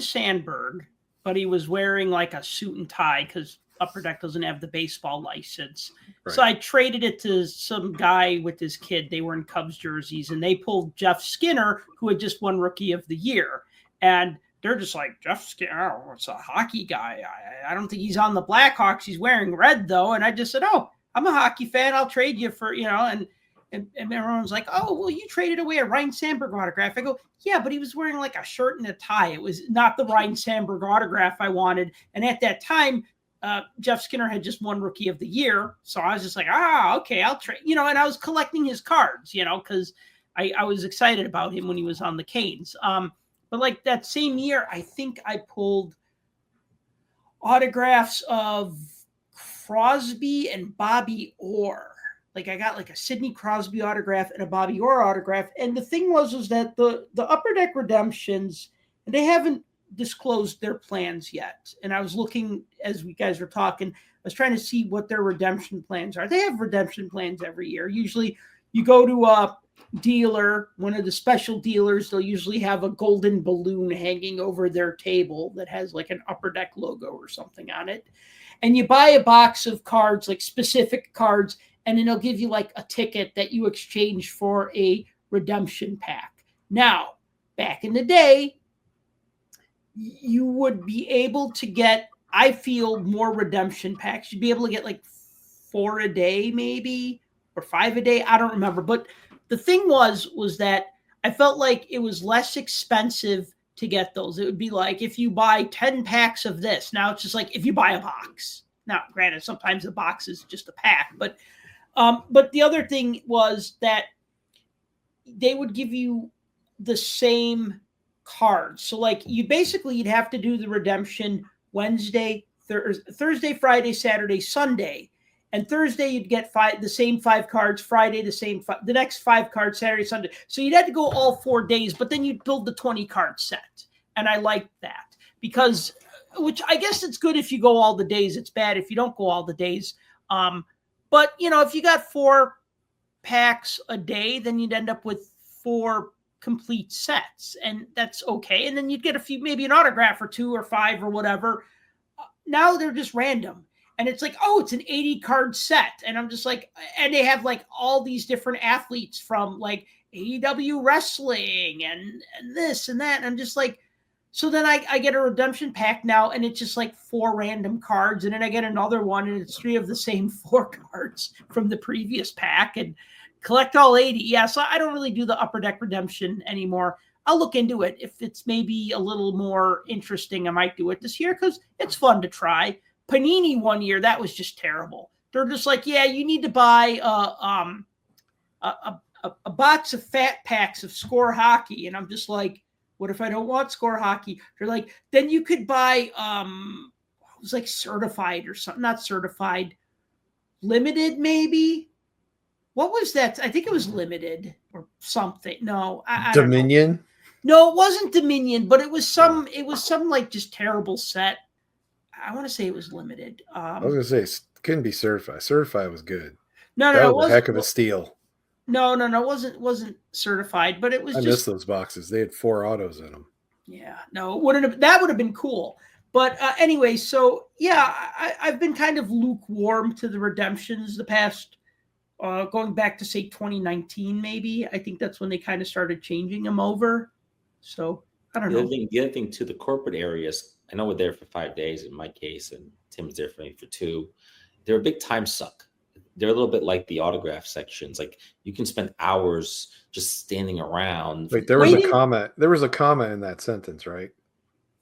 Sandberg, but he was wearing like a suit and tie because Upper Deck doesn't have the baseball license. Right. So I traded it to some guy with his kid. They were in Cubs jerseys, and they pulled Jeff Skinner, who had just won Rookie of the Year. And they're just like, Jeff Skinner, it's a hockey guy. I don't think he's on the Blackhawks. He's wearing red, though. And I just said, oh, I'm a hockey fan. I'll trade you for, and everyone's like, oh, well, you traded away a Ryan Sandberg autograph. I go, yeah, but he was wearing like a shirt and a tie. It was not the Ryan Sandberg autograph I wanted. And at that time, Jeff Skinner had just won Rookie of the Year. So I was just like, okay, I'll trade, and I was collecting his cards, because I was excited about him when he was on the Canes. But like that same year, I think I pulled autographs of Crosby and Bobby Orr. Like I got like a Sidney Crosby autograph and a Bobby Orr autograph. And the thing was that the Upper Deck Redemptions, and they haven't disclosed their plans yet. And I was looking as we guys were talking, I was trying to see what their redemption plans are. They have redemption plans every year. Usually you go to a dealer, one of the special dealers, they'll usually have a golden balloon hanging over their table that has like an Upper Deck logo or something on it. And you buy a box of cards, like specific cards, and then they'll give you like a ticket that you exchange for a redemption pack. Now, back in the day, you would be able to get, I feel, more redemption packs. You'd be able to get like 4 a day, maybe, or 5 a day. I don't remember. But the thing was that I felt like it was less expensive to get those. It would be like if you buy 10 packs of this. Now it's just like if you buy a box. Now, granted, sometimes a box is just a pack, but the other thing was that they would give you the same cards. So like you'd have to do the redemption Wednesday, Thursday, Friday, Saturday, Sunday. And Thursday you'd get the same 5 cards, Friday the next 5 cards, Saturday, Sunday. So you'd have to go all 4 days, but then you'd build the 20 card set. And I liked that because, which I guess it's good if you go all the days. It's bad if you don't go all the days. But, if you got 4 packs a day, then you'd end up with 4 complete sets, and that's okay. And then you'd get maybe an autograph or 2 or 5 or whatever. Now they're just random. And it's like, oh, it's an 80 card set. And I'm just like, and they have like all these different athletes from like AEW wrestling and this and that. And I'm just like, so then I get a redemption pack now, and it's just like 4 random cards. And then I get another one, and it's 3 of the same 4 cards from the previous pack, and collect all 80. Yeah, so I don't really do the Upper Deck redemption anymore. I'll look into it. If it's maybe a little more interesting, I might do it this year because it's fun to try. Panini one year, that was just terrible. They're just like, yeah, you need to buy a box of fat packs of Score Hockey. And I'm just like, what if I don't want Score Hockey? They're like, then you could buy, it was like certified or something, not certified, limited maybe. What was that? I think it was limited or something. No, I Dominion. No, it wasn't Dominion, but it was some like just terrible set. I want to say it was limited. I was gonna say it couldn't be certified. Certified was good. No, that it was a heck of a steal. No, it wasn't certified, but it was. I missed those boxes. They had 4 autos in them. Yeah, no, that would have been cool. But anyway, so yeah, I've been kind of lukewarm to the redemptions the past, going back to say 2019, maybe. I think that's when they kind of started changing them over. So I don't know. The other thing to the corporate areas, I know we're there for 5 days in my case, and Tim's there for me for 2. They're a big time suck. They're a little bit like the autograph sections. Like you can spend hours just standing around. Wait, there was a comma. There was a comma in that sentence, right?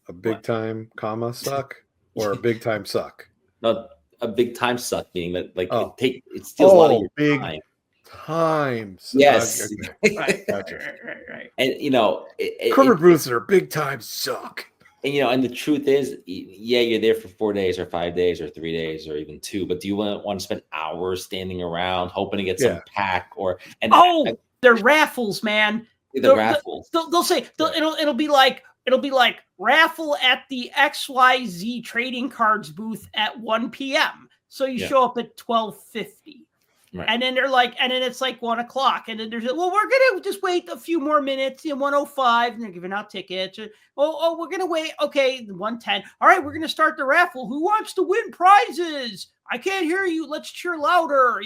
A big time comma suck or a big time suck? No, a big time suck being that like it steals a lot of your big time. Times. Yes. Right. Corporate booths are a big time suck. And and the truth is, yeah, you're there for 4 days or 5 days or 3 days or even 2. But do you want to spend hours standing around hoping to get some pack they're raffles, man. The raffles. They'll say it'll be like raffle at the XYZ trading cards booth at 1 p.m. So you show up at 12:50. Right. And then it's like 1 o'clock. And then we're going to just wait a few more minutes, 1:05, and they're giving out tickets. We're going to wait. Okay, 1:10. All right, we're going to start the raffle. Who wants to win prizes? I can't hear you. Let's cheer louder,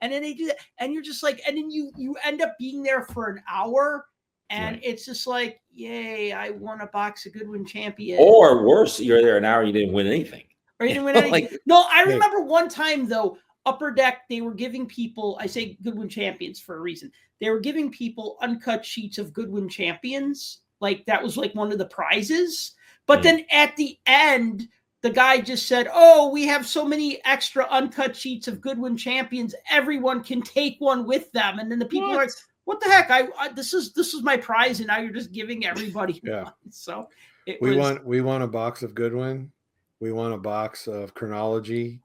And then they do that. And you're just like, and then you end up being there for an hour. And it's just like, yay, I won a box of Goodwin Champion. Or worse, you're there an hour and you didn't win anything. Or you didn't win anything. No, I remember one time, though, Upper Deck, they were giving people, I say Goodwin Champions for a reason. They were giving people uncut sheets of Goodwin Champions. Like that was like one of the prizes. But then at the end, the guy just said, oh, we have so many extra uncut sheets of Goodwin Champions. Everyone can take one with them. And then the people are like, what the heck? This is my prize. And now you're just giving everybody one. So we want a box of Goodwin. We want a box of Chronology.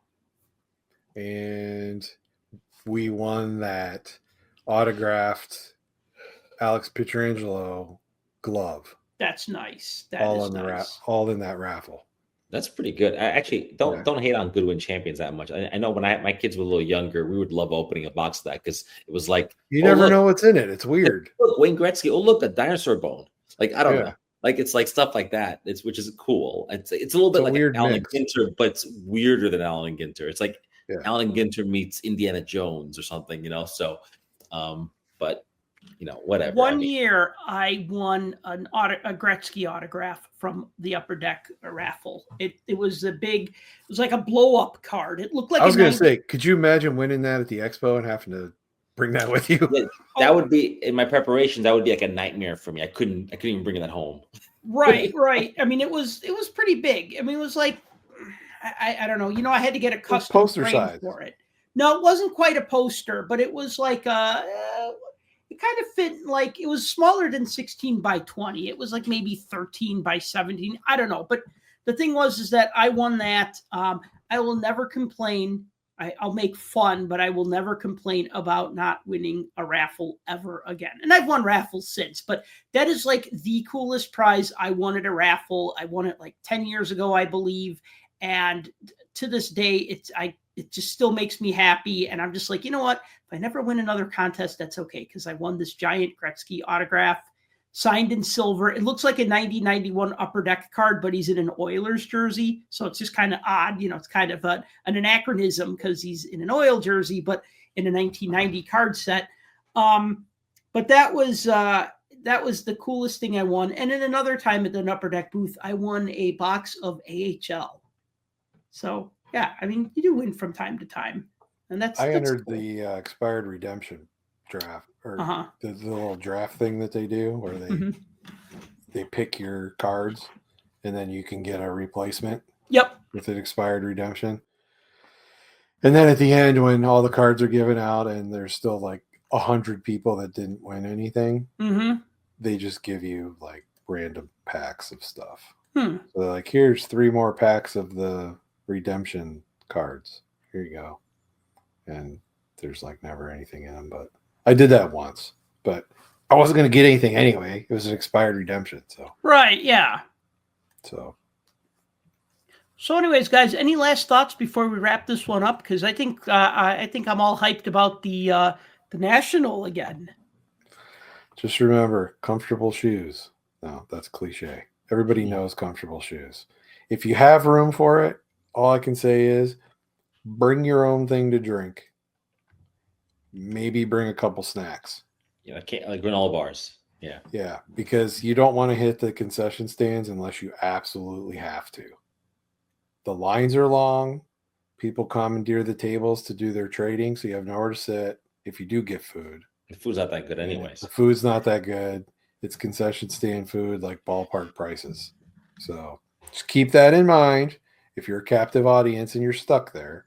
and we won that autographed Alex Pietrangelo glove. That's nice. That all is on the nice. all in that raffle. That's pretty good. I actually don't hate on Goodwin Champions that much. I know when my kids were a little younger, we would love opening a box of that because it was like you never know what's in it. It's weird. Look, Wayne Gretzky. Oh, look, a dinosaur bone. Like I don't Yeah. know. Like it's like stuff like that. Which is cool. It's a little bit like weird Alan mix. Ginter, but it's weirder than Alan Ginter. It's like Yeah. Alan Ginter meets Indiana Jones or something, So, but whatever. One year, I won a Gretzky autograph from the Upper Deck raffle. It was a big. It was like a blow up card. It looked like. I was going to say, could you imagine winning that at the expo and having to bring that with you? Yeah, that would be in my preparation. That would be like a nightmare for me. I couldn't even bring that home. Right. I mean, it was pretty big. I mean, it was like I don't know. I had to get a custom poster frame size for it. No, it wasn't quite a poster, but it was like it kind of fit like it was smaller than 16 by 20. It was like maybe 13 by 17. I don't know. But the thing is that I won that. I will never complain. I'll make fun, but I will never complain about not winning a raffle ever again. And I've won raffles since, but that is like the coolest prize I won at a raffle. I won it like 10 years ago, I believe. And to this day, it just still makes me happy. And I'm just like, you know what? If I never win another contest, that's okay. Because I won this giant Gretzky autograph signed in silver. It looks like a 1991 Upper Deck card, but he's in an Oilers jersey. So it's just kind of odd. It's kind of an anachronism because he's in an Oil jersey, but in a 1990 card set. But that was the coolest thing I won. And in another time at the Upper Deck booth, I won a box of AHL. So yeah, I mean, you do win from time to time, and that's. I entered cool. the expired redemption draft, or the little draft thing that they do, where they pick your cards, and then you can get a replacement. Yep. With an expired redemption, and then at the end, when all the cards are given out, and there's still like 100 people that didn't win anything, they just give you like random packs of stuff. So they're like, here's 3 more packs of the redemption cards. Here you go. And there's like never anything in them, but I did that once, but I wasn't going to get anything anyway. It was an expired redemption. So right. Yeah. So anyways, guys, any last thoughts before we wrap this one up? Because I think I'm all hyped about the National again. Just remember, comfortable shoes. No, that's cliche. Everybody knows comfortable shoes. If you have room for it, all I can say is bring your own thing to drink. Maybe bring a couple snacks. Yeah, like granola bars. Yeah. Yeah, because you don't want to hit the concession stands unless you absolutely have to. The lines are long. People commandeer the tables to do their trading, so you have nowhere to sit if you do get food. The food's not that good anyways. The food's not that good. It's concession stand food, like ballpark prices. So just keep that in mind. If you're a captive audience and you're stuck there,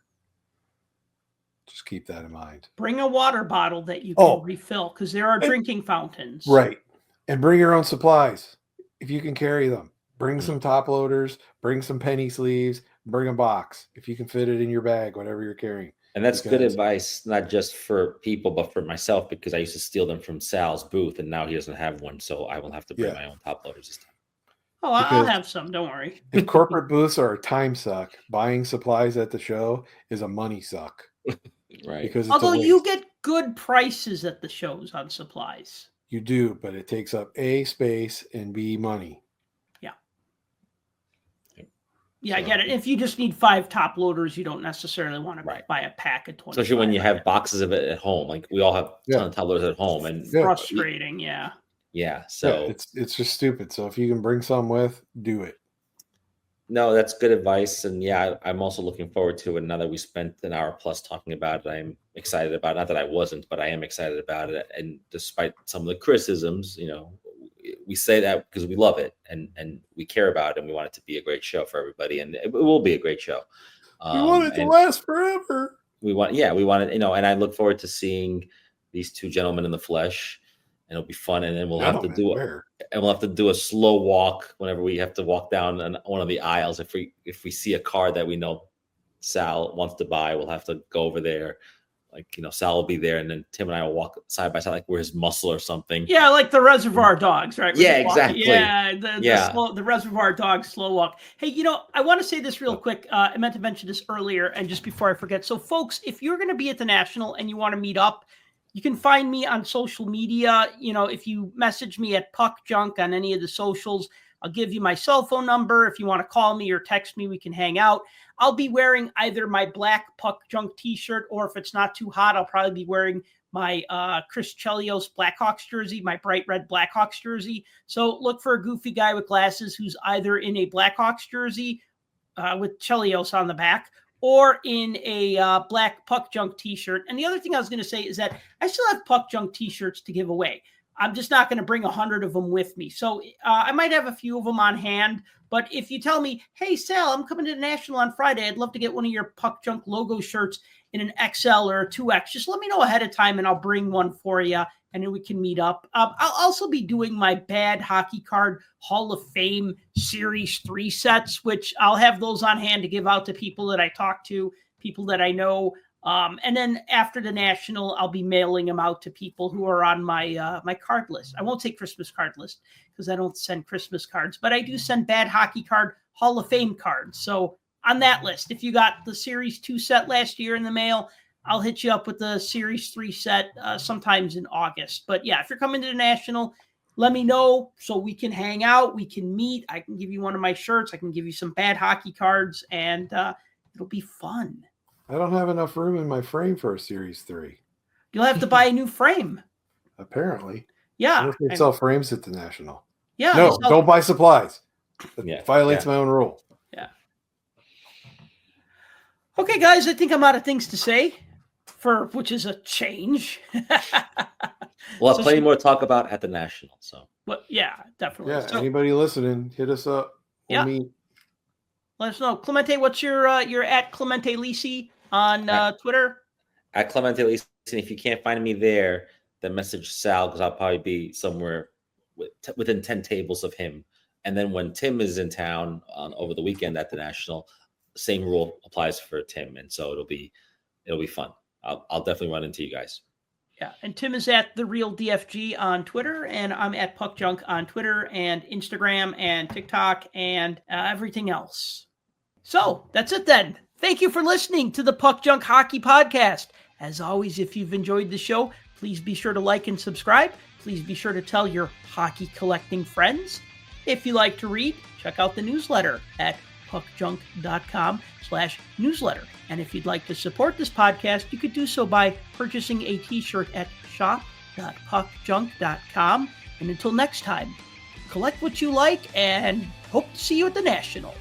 just keep that in mind. Bring a water bottle that you can refill because there are drinking fountains. Right. And bring your own supplies if you can carry them. Bring some top loaders, bring some penny sleeves, bring a box if you can fit it in your bag, whatever you're carrying. And that's good advice, not just for people, but for myself, because I used to steal them from Sal's booth, and now he doesn't have one, so I will have to bring my own top loaders this time. Oh, I'll have some. Don't worry. If corporate booths are a time suck, buying supplies at the show is a money suck. Right. Because although you get good prices at the shows on supplies. You do, but it takes up A, space, and B, money. Yeah, I get it. If you just need 5 top loaders, you don't necessarily want to buy a pack of 20. Especially when you have boxes of it at home. Like we all have a ton of top loaders at home, and frustrating. Yeah. So it's just stupid. So if you can bring some with, do it. No, that's good advice. And I'm also looking forward to it. Now that we spent an hour plus talking about it, I'm excited about it. Not that I wasn't, but I am excited about it. And despite some of the criticisms, we say that because we love it and we care about it and we want it to be a great show for everybody. And it will be a great show. We want it to last forever. We want it, and I look forward to seeing these 2 gentlemen in the flesh, and it'll be fun. And then we'll have to do a slow walk whenever we have to walk down one of the aisles. If we see a car that we know Sal wants to buy, we'll have to go over there. Like, Sal will be there, and then Tim and I will walk side by side, like we're his muscle or something. Yeah, like the Reservoir Dogs, right? Yeah, exactly. Yeah, the Reservoir Dogs slow walk. Hey, I want to say this real quick. I meant to mention this earlier, and just before I forget. So, folks, if you're going to be at the National and you want to meet up, you can find me on social media. If you message me at Puck Junk on any of the socials, I'll give you my cell phone number. If you want to call me or text me, we can hang out. I'll be wearing either my black Puck Junk t-shirt, or if it's not too hot, I'll probably be wearing my Chris Chelios Blackhawks jersey, my bright red Blackhawks jersey. So look for a goofy guy with glasses who's either in a Blackhawks jersey with Chelios on the back, or in a black Puck Junk t-shirt. And the other thing I was going to say is that I still have Puck Junk t-shirts to give away. I'm just not going to bring 100 of them with me. So I might have a few of them on hand. But if you tell me, hey, Sal, I'm coming to the National on Friday, I'd love to get one of your Puck Junk logo shirts in an XL or a 2X. Just let me know ahead of time, and I'll bring one for you, and then we can meet up. I'll also be doing my Bad Hockey Card Hall of Fame Series 3 sets, which I'll have those on hand to give out to people that I talk to, people that I know. And then after the National, I'll be mailing them out to people who are on my my card list. I won't say Christmas card list because I don't send Christmas cards, but I do send Bad Hockey Card Hall of Fame cards. So on that list, if you got the Series 2 set last year in the mail, I'll hit you up with the Series 3 set sometimes in August. But yeah, if you're coming to the National, let me know so we can hang out, we can meet. I can give you one of my shirts. I can give you some Bad Hockey cards, and it'll be fun. I don't have enough room in my frame for a Series 3. You'll have to buy a new frame. Apparently. Yeah. They sell frames at the National. Yeah. No, don't buy supplies. It violates my own rule. Yeah. Okay, guys, I think I'm out of things to say, which is a change. We'll have plenty more to talk about at the National. So. But yeah, definitely. Yeah, so, anybody listening, hit us up. We'll meet. Let us know. Clemente, what's your at Clemente Lisi on Twitter? At Clemente Lisi. And if you can't find me there, then message Sal, because I'll probably be somewhere within 10 tables of him. And then when Tim is in town over the weekend at the National, same rule applies for Tim. And so it'll be fun. I'll definitely run into you guys. Yeah, and Tim is at The Real DFG on Twitter, and I'm at Puck Junk on Twitter and Instagram and TikTok and everything else. So that's it then. Thank you for listening to the Puck Junk Hockey Podcast. As always, if you've enjoyed the show, please be sure to like and subscribe. Please be sure to tell your hockey collecting friends. If you like to read, check out the newsletter at puckjunk.com/newsletter. And if you'd like to support this podcast, you could do so by purchasing a t-shirt at shop.puckjunk.com. And until next time, collect what you like and hope to see you at the National.